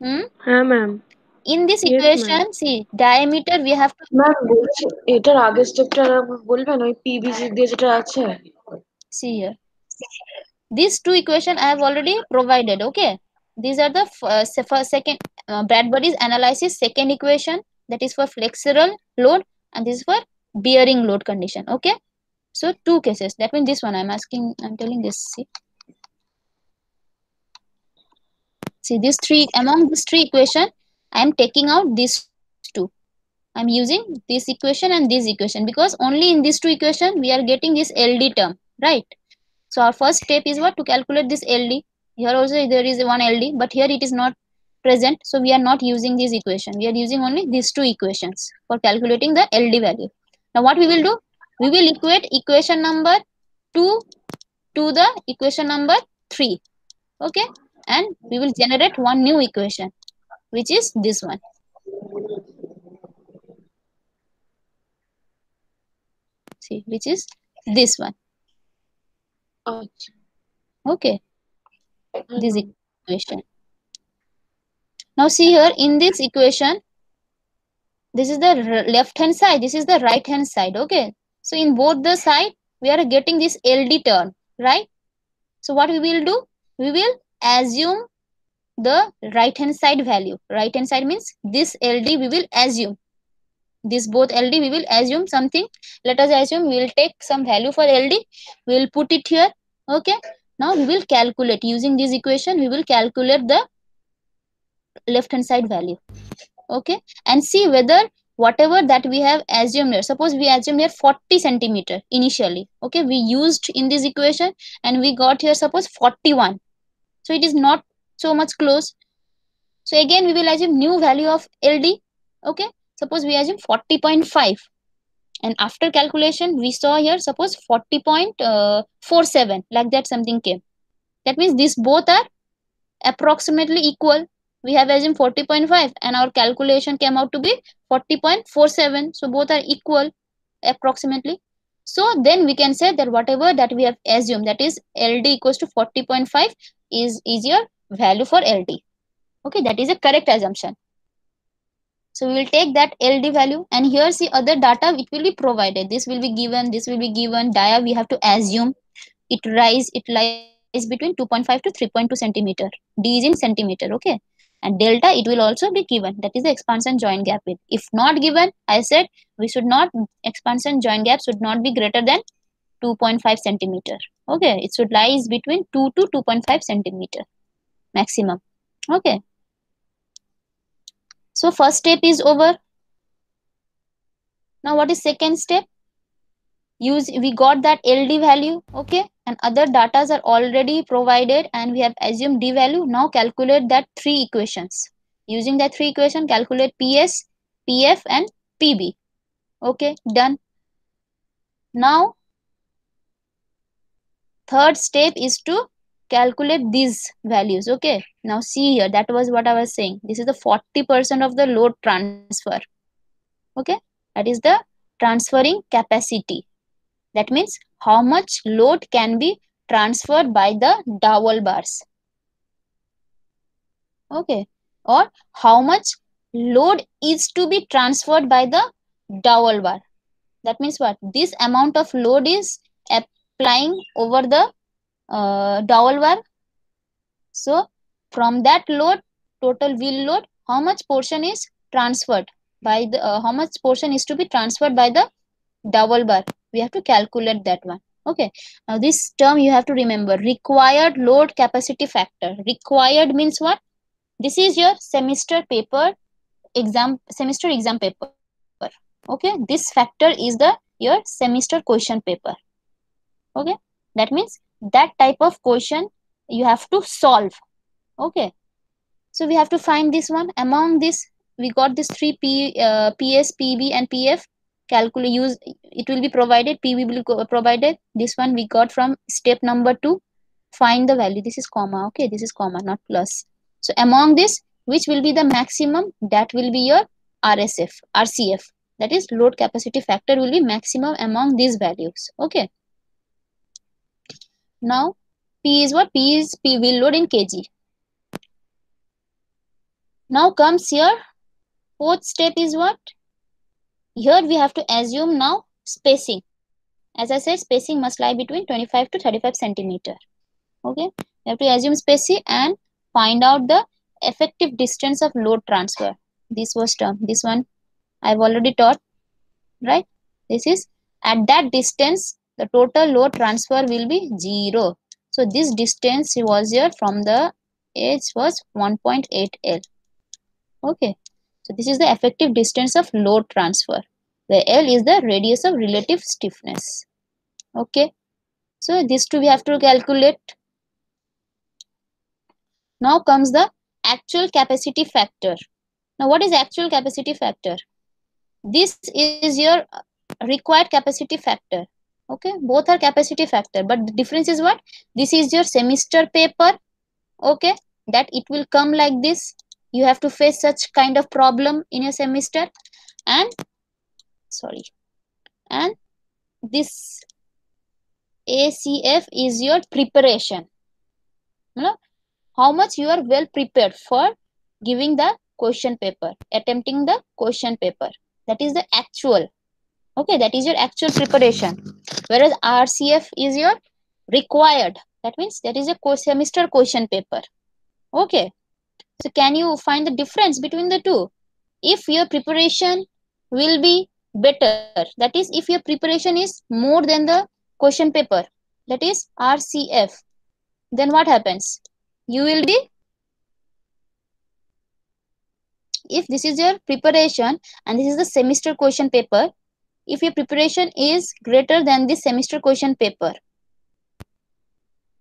हाँ ma'am In this Yes, equation, ma'am. see, diameter we have to ma'am বলছি এটার আগের স্টেপটা বলবেন ওই PVC দিয়ে যেটা আছে see here. These two equation I have already provided. Okay, these are the second Bradbury's analysis second equation, that is for flexural load and this is for bearing load condition. Okay, so two cases. That means this one I'm telling this. See these three, among these three equation I am taking out these two. I'm using this equation and this equation because only in these two equation we are getting this LD term, right? So our first step is what? To calculate this LD. Here also there is one LD, but here it is not present. So we are not using this equation. We are using only these two equations for calculating the LD value. Now what we will do? We will equate equation number 2 to the equation number 3. Okay. And we will generate one new equation, which is this one. See, which is this one. Okay, this equation. Now see here in this equation, this is the left hand side, this is the right hand side. Okay, so in both the side we are getting this LD term, right? So what we will do? We will assume the right hand side value. Right hand side means this LD we will assume. This both LD we will assume something. Let us assume we will take some value for LD. We will put it here. Okay. Now we will calculate using this equation. We will calculate the left hand side value. Okay. And see whether whatever that we have assumed here. Suppose we assume here 40 centimeter initially. Okay. We used in this equation and we got here suppose 41. So it is not so much close. So again we will assume new value of LD. Okay. Suppose we assume 40.5 and after calculation we saw here suppose 40.47, like that something came. That means these both are approximately equal. We have assumed 40.5 and our calculation came out to be 40.47. So both are equal approximately. So then we can say that whatever that we have assumed, that is LD equals to 40.5 is your value for LD. Okay, that is a correct assumption. So we will take that LD value and here see other data it will be provided. This will be given, this will be given. Dia we have to assume it lies between 2.5 to 3.2 centimeter. D is in centimeter. Okay. and delta it will also be given, that is the expansion joint gap width. If not given, I said we should not, expansion joint gap should not be greater than 2.5 centimeter. Okay, it should lies between 2 to 2.5 centimeter maximum. Okay, so first step is over. Now what is second step? We got that LD value, okay, and other datas are already provided and we have assumed D value. Now calculate that three equations. Using that three equation, calculate PS, PF and PB. Okay, done. Now third step is to calculate these values. Okay, now see here, that was what I was saying. This is the 40% of the load transfer. Okay, that is the transferring capacity. That means how much load can be transferred by the dowel bars. Okay, or how much load is to be transferred by the dowel bar. That means what? This amount of load is applying over the dowel bar. So from that load, total wheel load, how much portion is transferred by the how much portion is to be transferred by the dowel bar? We have to calculate that one. Okay, now this term you have to remember, required load capacity factor. Required means what? This is your semester exam paper. Okay, this factor is your semester question paper. Okay, that means that type of question you have to solve. Okay, so we have to find this one. Among this, we got this three PS, PB and PF. Calculate, use, it will be provided, PB will be provided. This one we got from step number 2. Find the value. This is comma. Okay, this is comma, not plus. So among this, which will be the maximum? That will be your RCF. That is load capacity factor will be maximum among these values. Okay. Now P is what? P is P wheel load in kg. Now comes here, fourth step is what? Here we have to assume now spacing. As I said, spacing must lie between 25 to 35 centimeter. Okay, you have to assume spacing and find out the effective distance of load transfer. This was term. This one I've already taught, right? This is at that distance, the total load transfer will be 0. So this distance was here from the edge was 1.8 L. Okay, so this is the effective distance of load transfer. The L is the radius of relative stiffness. Okay, so these two we have to calculate. Now comes the actual capacity factor. Now what is actual capacity factor? This is your required capacity factor. Okay, both are capacity factor, but the difference is what? This is your semester paper. Okay, that it will come like this. You have to face such kind of problem in your semester, and this ACF is your preparation. How much you are well prepared for giving the question paper, attempting the question paper. That is the actual. Okay, that is your actual preparation. Whereas RCF is your required. That means that is a semester question paper. Okay. So can you find the difference between the two? If your preparation will be better, that is if your preparation is more than the question paper, that is RCF, then what happens? You will be, if this is your preparation and this is the semester question paper, if your preparation is greater than this semester question paper,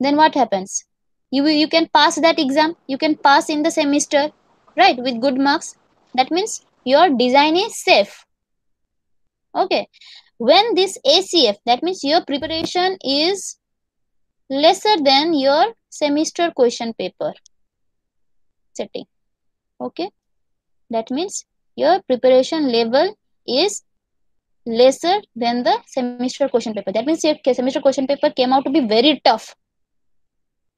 then what happens? You can pass that exam, you can pass in the semester, right, with good marks. That means your design is safe. Okay, when this ACF, that means your preparation is lesser than your semester question paper setting. Okay, that means your preparation level is lesser than the semester question paper. That means your semester question paper came out to be very tough.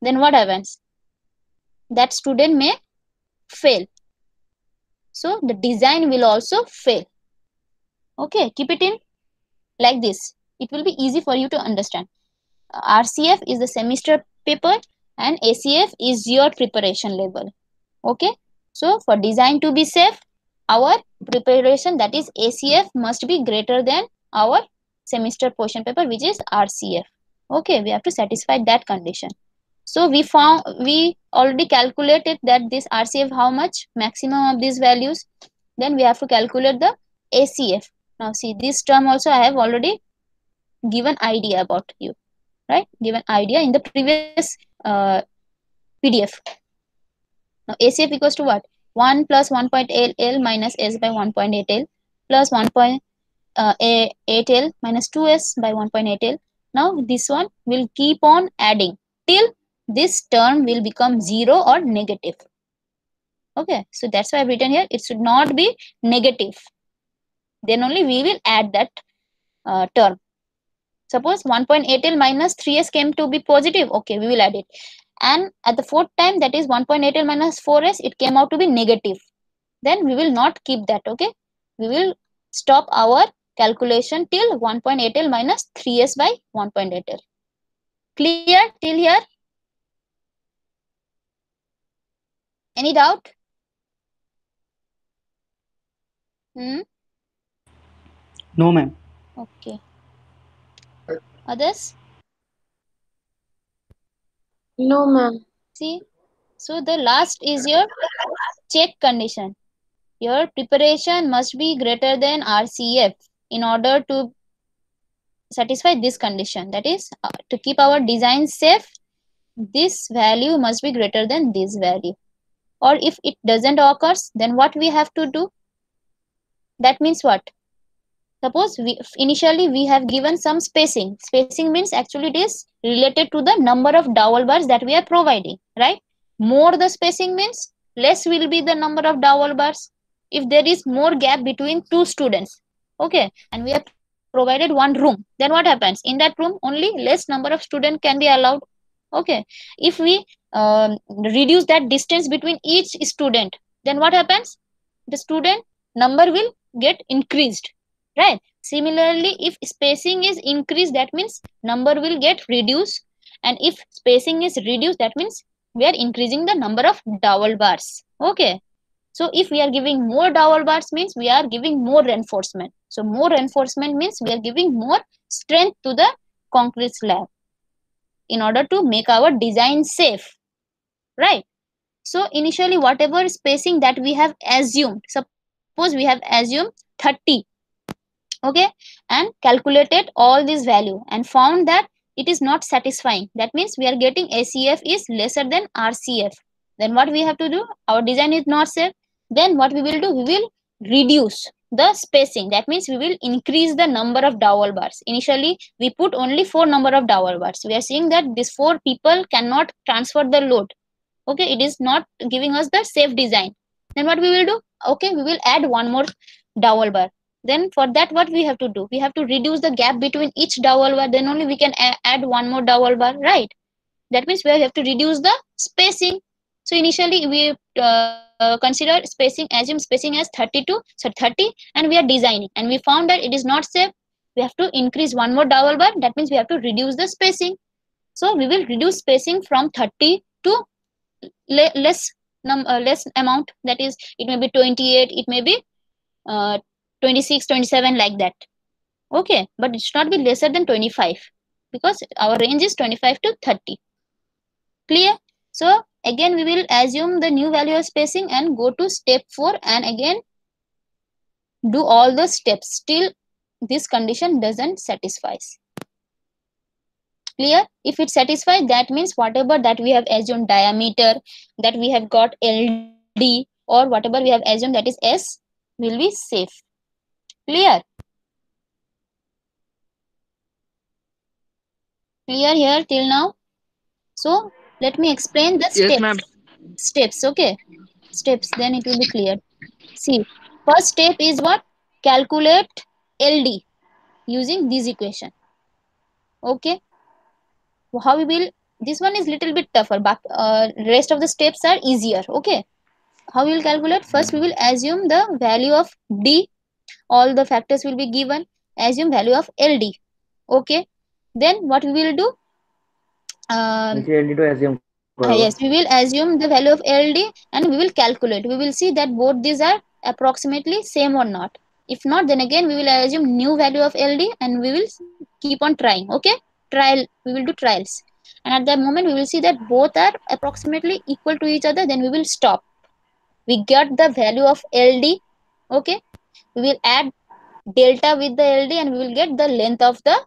Then what happens? That student may fail. So the design will also fail. Okay, keep it in like this. It will be easy for you to understand. RCF is the semester paper and ACF is your preparation level. Okay, So for design to be safe, our preparation, that is ACF, must be greater than our semester portion paper, which is RCF. Okay, we have to satisfy that condition. So we already calculated that this RCF, how much maximum of these values. Then we have to calculate the ACF. Now see, this term also I have already given idea about you, right? Given idea in the previous PDF. Now ACF equals to what? 1 plus 1.8L minus S by 1.8L plus 1.8L minus 2S by 1.8L. Now this one will keep on adding till this term will become 0 or negative. Okay, so that's why I've written here, it should not be negative. Then only we will add that term. Suppose 1.8L minus 3S came to be positive. Okay, we will add it. And at the fourth time, that is 1.8L minus 4S, it came out to be negative. Then we will not keep that. Okay, we will stop our calculation till 1.8L minus 3S by 1.8L. Clear till here? Any doubt? No, ma'am. Okay. Others? No, ma'am. See, so the last is your check condition. Your preparation must be greater than RCF in order to satisfy this condition. That is, to keep our design safe, this value must be greater than this value. Or if it doesn't occur, then what we have to do? That means what? Suppose initially we have given some spacing. Spacing means actually it is related to the number of dowel bars that we are providing, right? More the spacing means less will be the number of dowel bars. If there is more gap between two students, okay, and we have provided one room, then what happens? In that room, only less number of students can be allowed. Okay, if we reduce that distance between each student, then what happens? The student number will get increased, right? Similarly, if spacing is increased, that means number will get reduced, and if spacing is reduced, that means we are increasing the number of dowel bars. Okay, so if we are giving more dowel bars, means we are giving more reinforcement. So more reinforcement means we are giving more strength to the concrete slab in order to make our design safe, right? So initially, whatever spacing that we have assumed, suppose we have assumed 30, okay, and calculated all this value and found that it is not satisfying. That means we are getting ACF is lesser than RCF. Then what we have to do? Our design is not safe. Then what we will do? We will reduce the spacing. That means we will increase the number of dowel bars. Initially, we put only 4 number of dowel bars. We are seeing that these 4 people cannot transfer the load. Okay, it is not giving us the safe design. Then what we will do? Okay, we will add one more dowel bar. Then for that, what we have to do? We have to reduce the gap between each dowel bar. Then only we can add one more dowel bar, right? That means we have to reduce the spacing. So initially we consider spacing, assume spacing as 30, and we are designing, and we found that it is not safe. We have to increase one more dowel bar. That means we have to reduce the spacing. So we will reduce spacing from 30 to less amount. That is, it may be 28, it may be 26, 27, like that. Okay, but it should not be lesser than 25 because our range is 25 to 30. Clear? So again we will assume the new value of spacing and go to step 4 and again do all the steps till this condition doesn't satisfy. Clear? If it satisfies, that means whatever that we have assumed diameter, that we have got LD, or whatever we have assumed that is S, will be safe. Clear? Clear here till now? So let me explain the steps. Yes, ma'am. Steps, okay? Steps, then it will be clear. See, first step is what? Calculate LD using this equation. Okay? How we will? This one is little bit tougher, but rest of the steps are easier. Okay? How we will calculate? First, we will assume the value of D. All the factors will be given. Assume value of LD. Okay? Then what we will do? Which LD to assume? Yes, we will assume the value of LD and we will calculate. We will see that both these are approximately same or not. If not, then again we will assume new value of LD and we will keep on trying. Okay, trial. We will do trials, and at that moment we will see that both are approximately equal to each other. Then we will stop. We get the value of LD. Okay, we will add delta with the LD and we will get the length of the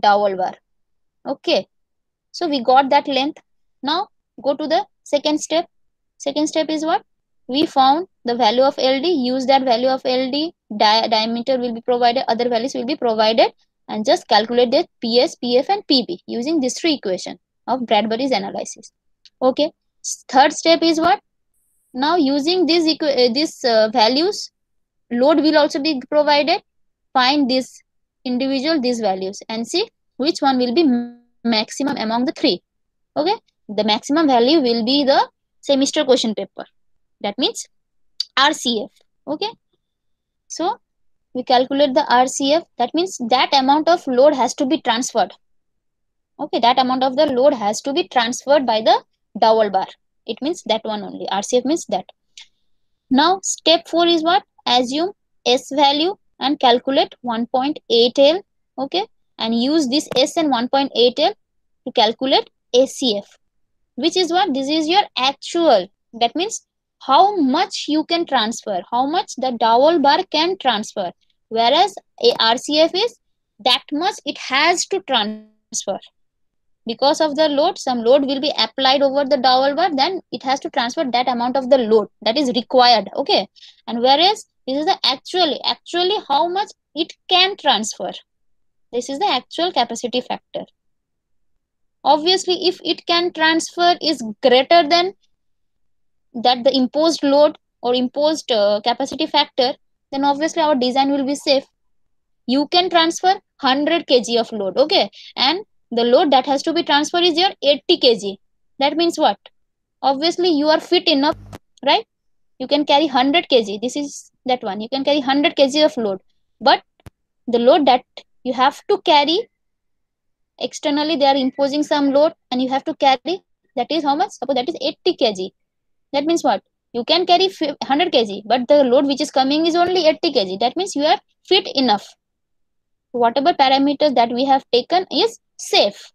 dowel bar. Okay, so we got that length. Now go to the second step. Second step is what? We found the value of LD, use that value of LD, diameter will be provided, other values will be provided, and just calculate the PS, PF and PB using these three equations of Bradbury's analysis. Okay. Third step is what? Now using these values, load will also be provided. Find these values and see which one will be maximum among the three. Okay, the maximum value will be the semester question paper, that means RCF. Okay, so we calculate the RCF, that means that amount of load has to be transferred. Okay, that amount of the load has to be transferred by the dowel bar. It means that one only. RCF means that. Now step 4 is what? Assume S value and calculate 1.8 L. Okay, and use this S and 1.8 L to calculate ACF, which is what? This is your actual. That means how much you can transfer, how much the dowel bar can transfer. Whereas a RCF is that much it has to transfer. Because of the load, some load will be applied over the dowel bar, then it has to transfer that amount of the load that is required. Okay, and whereas this is the actually how much it can transfer. This is the actual capacity factor. Obviously, if it can transfer is greater than that the imposed load or imposed capacity factor, then obviously our design will be safe. You can transfer 100 kg of load, okay, and the load that has to be transferred is your 80 kg. That means what? Obviously you are fit enough, right? You can carry 100 kg. This is that one. You can carry 100 kg of load, but the load that you have to carry externally, they are imposing some load and you have to carry, that is how much? Suppose that is 80 kg. That means what? You can carry 100 kg, but the load which is coming is only 80 kg. That means you are fit enough. Whatever parameters that we have taken is safe.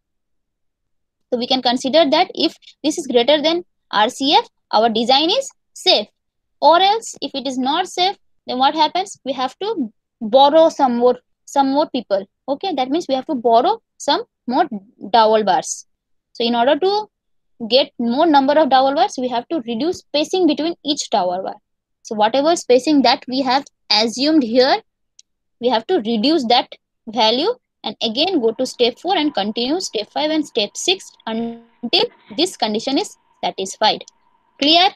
So we can consider that if this is greater than RCF, our design is safe. Or else if it is not safe, then what happens? We have to borrow some more people. Okay, that means we have to borrow some more dowel bars. So in order to get more number of dowel bars, we have to reduce spacing between each dowel bar. So whatever spacing that we have assumed here, we have to reduce that value and again go to step 4 and continue step 5 and step 6 until this condition is satisfied. Clear?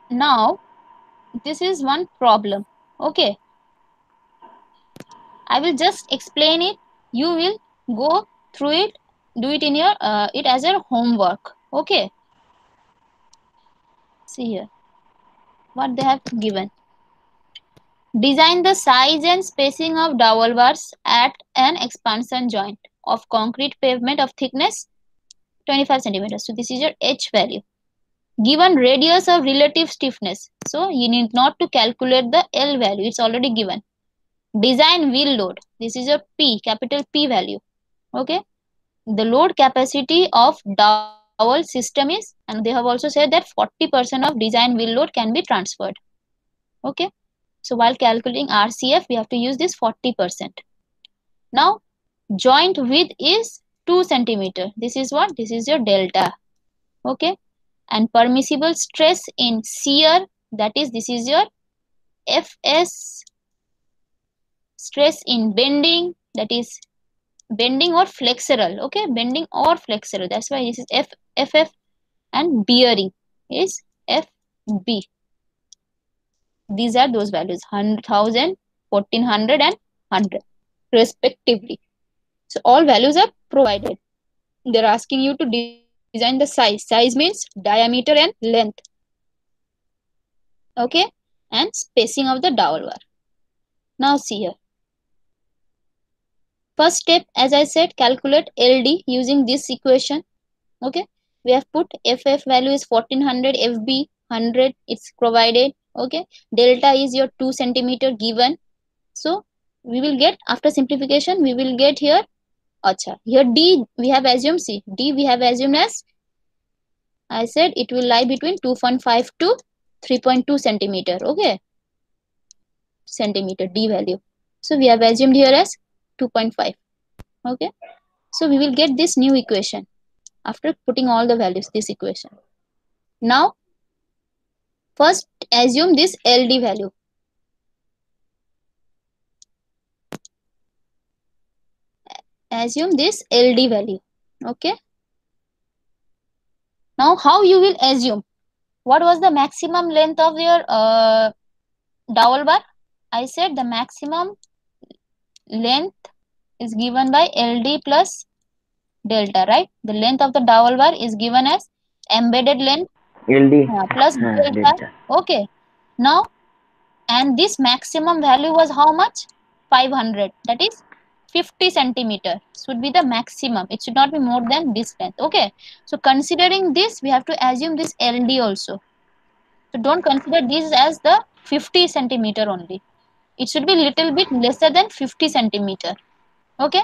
Now this is one problem. Okay, I will just explain it. You will go through it, do it in your it as your homework. Okay, see here what they have given. Design the size and spacing of dowel bars at an expansion joint of concrete pavement of thickness 25 centimeters. So this is your H value. Given radius of relative stiffness. So you need not to calculate the L value. It's already given. Design wheel load. This is your P, capital P value. Okay. The load capacity of dowel system is, and they have also said that 40% of design wheel load can be transferred. Okay. So while calculating RCF, we have to use this 40%. Now, joint width is 2 centimeter. This is what? This is your delta. Okay. And permissible stress in shear, that is, this is your FS. Stress in bending, that is bending or flexural. Okay. Bending or flexural. That's why this is FF. And bearing is FB. These are those values, 1,000, 1,400 and 100 respectively. So all values are provided. They're asking you to design the size. Size means diameter and length. Okay, and spacing of the dowel bar. Now see here. First step, as I said, calculate LD using this equation. Okay, we have put FF value is 1400, FB 100, it's provided. Okay, delta is your 2 centimeter given. So we will get, after simplification, we will get here, acha, here D we have assumed, see, D we have assumed as, I said it will lie between 2.5 to 3.2 centimeter. Okay, centimeter D value. So we have assumed here as 2.5. Okay, so we will get this new equation after putting all the values, this equation. Now first assume this LD value. Assume this LD value. Okay, now how you will assume? What was the maximum length of your dowel bar? I said the maximum length is given by LD plus delta, right? The length of the dowel bar is given as embedded length LD. plus delta. Delta. Okay, now, and this maximum value was how much? 500, that is 50 centimeter should be the maximum. It should not be more than this length. Okay, so considering this, we have to assume this LD also. So don't consider this as the 50 centimeter only. It should be little bit lesser than 50 centimeter. Okay,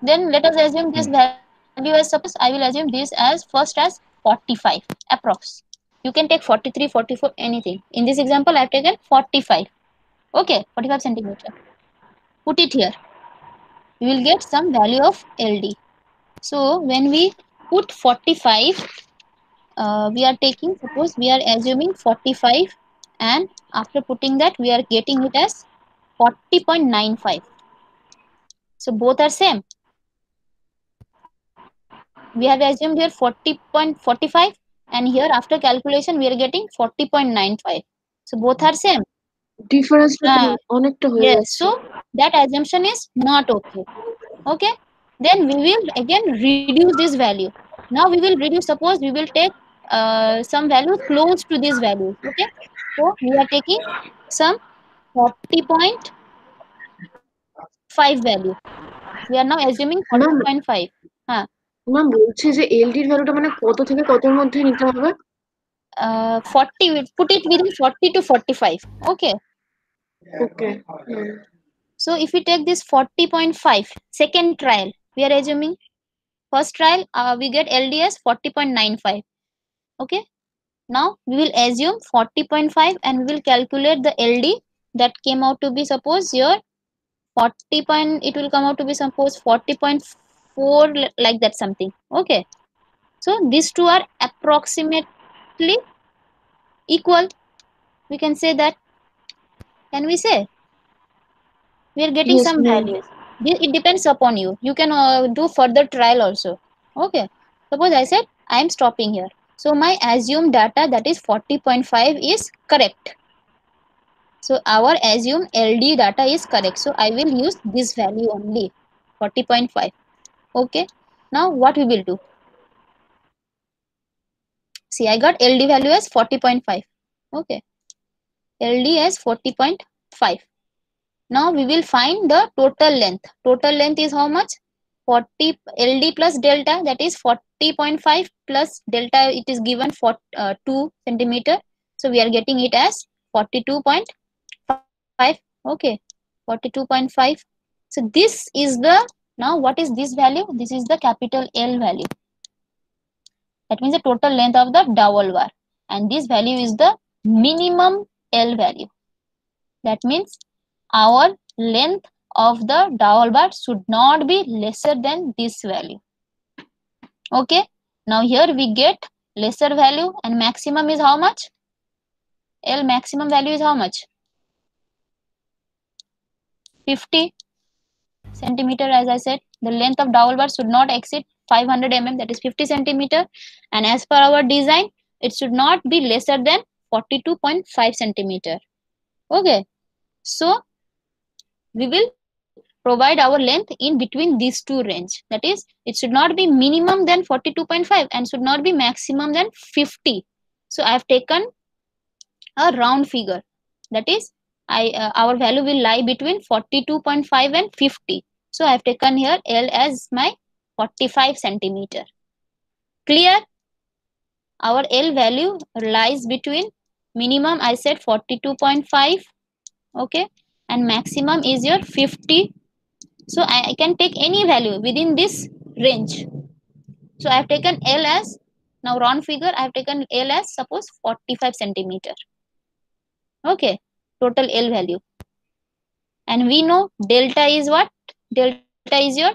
then let us assume this value as, suppose I will assume this as first as 45 approx. You can take 43, 44, anything. In this example, I have taken 45. Okay, 45 centimeter. Put it here. We will get some value of LD. So when we put 45, we are taking, suppose we are assuming 45, and after putting that, we are getting it as 40.95. So both are same. We have assumed here 40.45, and here after calculation we are getting 40.95. So both are same. Difference অনেকটা হয়ে Yes, যাচ্ছে। so that assumption is not okay. Okay, then we will again reduce this value. Now we will reduce, suppose we will take some value close to this value. Okay, so we are taking some 40.5 value. We are now assuming 40.5. Ma'am বলছি যে এলডির ভ্যালুটা মানে কত থেকে কতর মধ্যে নিতে হবে? 40, put it within 40 to 45. Okay. Okay. So if we take this 40.5, second trial, we are assuming first trial we get LDS 40.95. Okay. Now we will assume 40.5 and we will calculate the LD. That came out to be, suppose your 40 point, it will come out to be suppose 40.4, like that something. Okay. So these two are approximately equal. We can say that. Can we say? We are getting Yes, some ma'am. values. It depends upon you. You can do further trial also. Okay, suppose I said I am stopping here, so my assumed data, that is 40.5, is correct. So our assumed LD data is correct, so I will use this value only, 40.5. Okay, now what we will do? See, I got LD value as 40.5. Okay, LD as 40.5. Now we will find the total length. Total length is how much? 40 LD plus delta, that is 40.5 plus delta, it is given for 2 centimeter. So we are getting it as 42.5. Okay, 42.5. So this is the, now what is this value? This is the capital L value. That means the total length of the dowel bar. And this value is the minimum L value. That means our length of the dowel bar should not be lesser than this value. Okay, now here we get lesser value, and maximum is how much? L maximum value is how much? 50 centimeter. As I said, the length of dowel bar should not exceed 500 mm, that is 50 centimeter, and as per our design, it should not be lesser than 42.5 centimeter. Okay, so we will provide our length in between these two range. That is, it should not be minimum than 42.5 and should not be maximum than 50. So I have taken a round figure. That is, our value will lie between 42.5 and 50. So I have taken here L as my 45 centimeter. Clear? Our L value lies between minimum, I said 42.5, okay, and maximum is your 50. So I can take any value within this range. So I have taken L as, now round figure, I have taken L as suppose 45 centimeter. Okay, total L value. And we know delta is what? Delta is your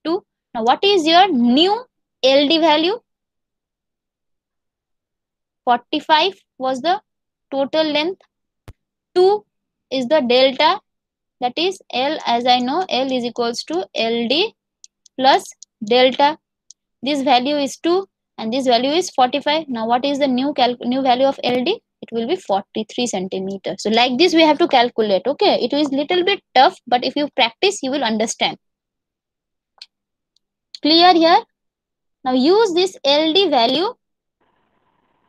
2. Now what is your new LD value? 45 was the total length. 2 is the delta, that is L, as I know L is equals to LD plus delta. This value is 2 and this value is 45. Now what is the new value of LD? It will be 43 centimeter. So like this we have to calculate. Okay, it is little bit tough, but if you practice you will understand. Clear here? Now use this LD value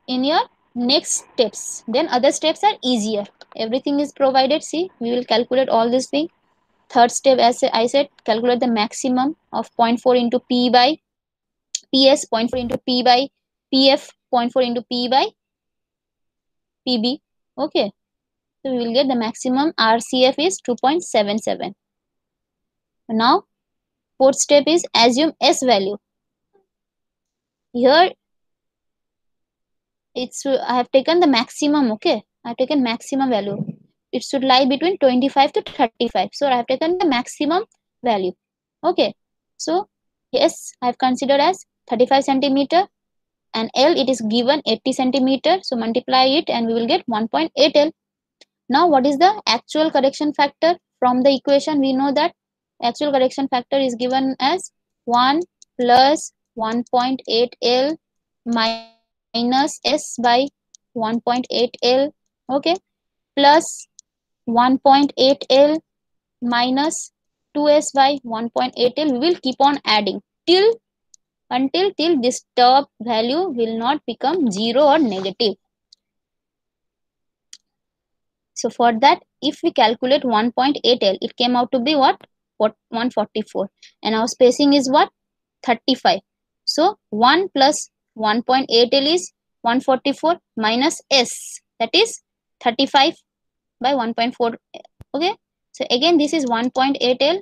in your next steps. Then other steps are easier. Everything is provided. See, we will calculate all this thing. Third step, as I said, calculate the maximum of 0.4 into P by PS, 0.4 into P by PF, 0.4 into P by PB. Okay. So we will get the maximum RCF is 2.77. Now, fourth step is assume S value. Here, I have taken the maximum, okay. I have taken maximum value. It should lie between 25 to 35. So I have taken the maximum value. Okay. So yes, I have considered as 35 centimeter and L it is given 80 centimeter. So multiply it and we will get 1.8 L. Now what is the actual correction factor? From the equation we know that actual correction factor is given as 1 plus 1.8 L minus S by 1.8 L, okay, plus 1.8 L minus 2S by 1.8 L. We will keep on adding until this top value will not become 0 or negative. So for that, if we calculate 1.8 L, it came out to be what? 144. And our spacing is what? 35. So 1 plus 1.8 L is 144 minus S, that is 35 by 1.4. Okay. So again, this is 1.8 L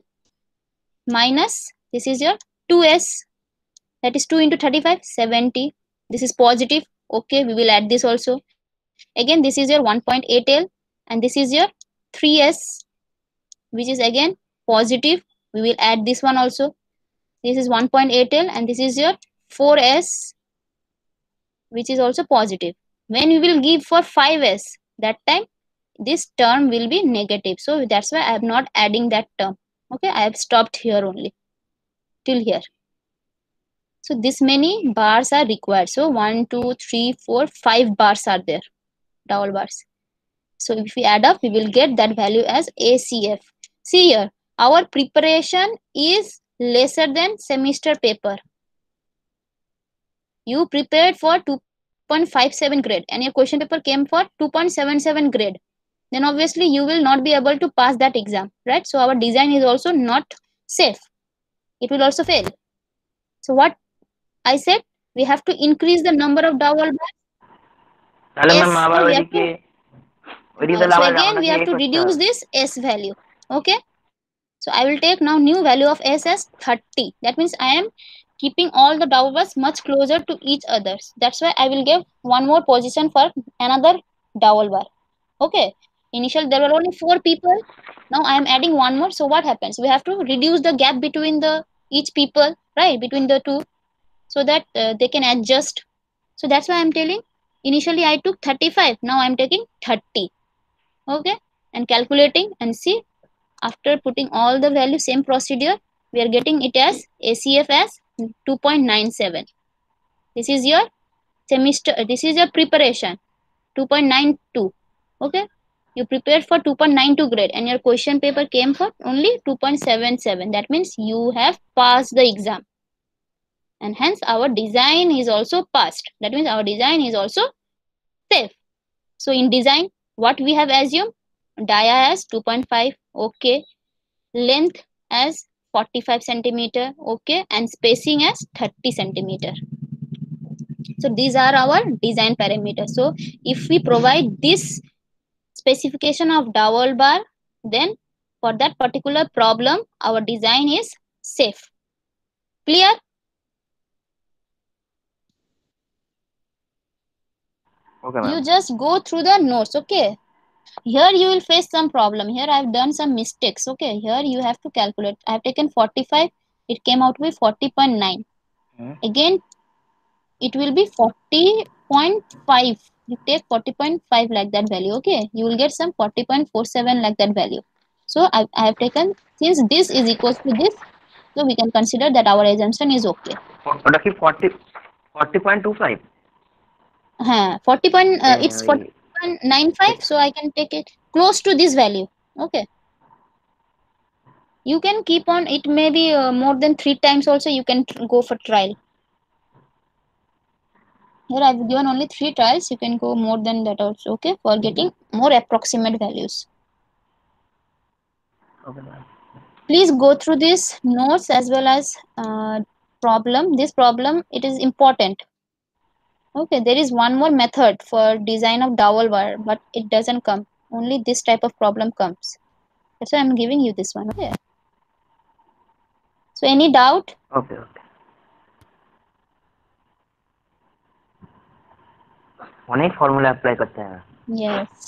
minus this is your 2S, that is 2 into 35, 70. This is positive. Okay, we will add this also. Again, this is your 1.8 L and this is your 3S, which is again positive. We will add this one also. This is 1.8 L and this is your 4S, which is also positive. When we will give for 5S, that time this term will be negative. So that's why I am not adding that term. Okay, I have stopped here only till here. So this many bars are required. So 1, 2, 3, 4, 5 bars are there, dowel bars. So if we add up, we will get that value as ACF. See here, our preparation is lesser than semester paper. You prepared for 2.57 grade and your question paper came for 2.77 grade. Then obviously you will not be able to pass that exam, right? So our design is also not safe. It will also fail. So what I said, we have to increase the number of dowel bars. So again we have to reduce this S value. Okay. So I will take now new value of S as 30. That means I am keeping all the dowel bars much closer to each other. That's why I will give one more position for another dowel bar. Okay. Initially there were only 4 people. Now I am adding one more. So what happens? We have to reduce the gap between each people, right? Between the two, so that they can adjust. So that's why I am telling. Initially I took 35. Now I am taking 30. Okay. And calculating and see. After putting all the values, same procedure, we are getting it as ACF as 2.97. This is your semester, this is your preparation, 2.92. Okay. You prepared for 2.92 grade and your question paper came for only 2.77. That means you have passed the exam. And hence our design is also passed. That means our design is also safe. So in design, what we have assumed? Dia as 2.5. Okay. Length as 45 centimeter, okay, and spacing as 30 centimeter. So these are our design parameters. So if we provide this specification of dowel bar, then for that particular problem our design is safe. Clear? Okay, You ma'am. just go through the notes, okay. Here you will face some problem. Here I have done some mistakes, okay. Here you have to calculate. I have taken 45, it came out with 40.9. Again it will be 40.5. You take 40.5 like that value, okay, you will get some 40.47 like that value. So I have taken, since this is equals to this, so we can consider that our assumption is okay. ওটা কি 40.25? 40 point, it's 40.95, so I can take it close to this value, okay. You can keep on, it may be more than 3 times also you can go for trial. Here I've given only 3 trials, you can go more than that also, okay, for getting more approximate values. Okay, ma'am. Please go through these notes as well as problem. This problem, it is important. Okay, there is one more method for design of dowel bar, but it doesn't come. Only this type of problem comes. That's why I'm giving you this one. Okay. So any doubt? Okay. অনেক formula apply করতে হবে। Yes.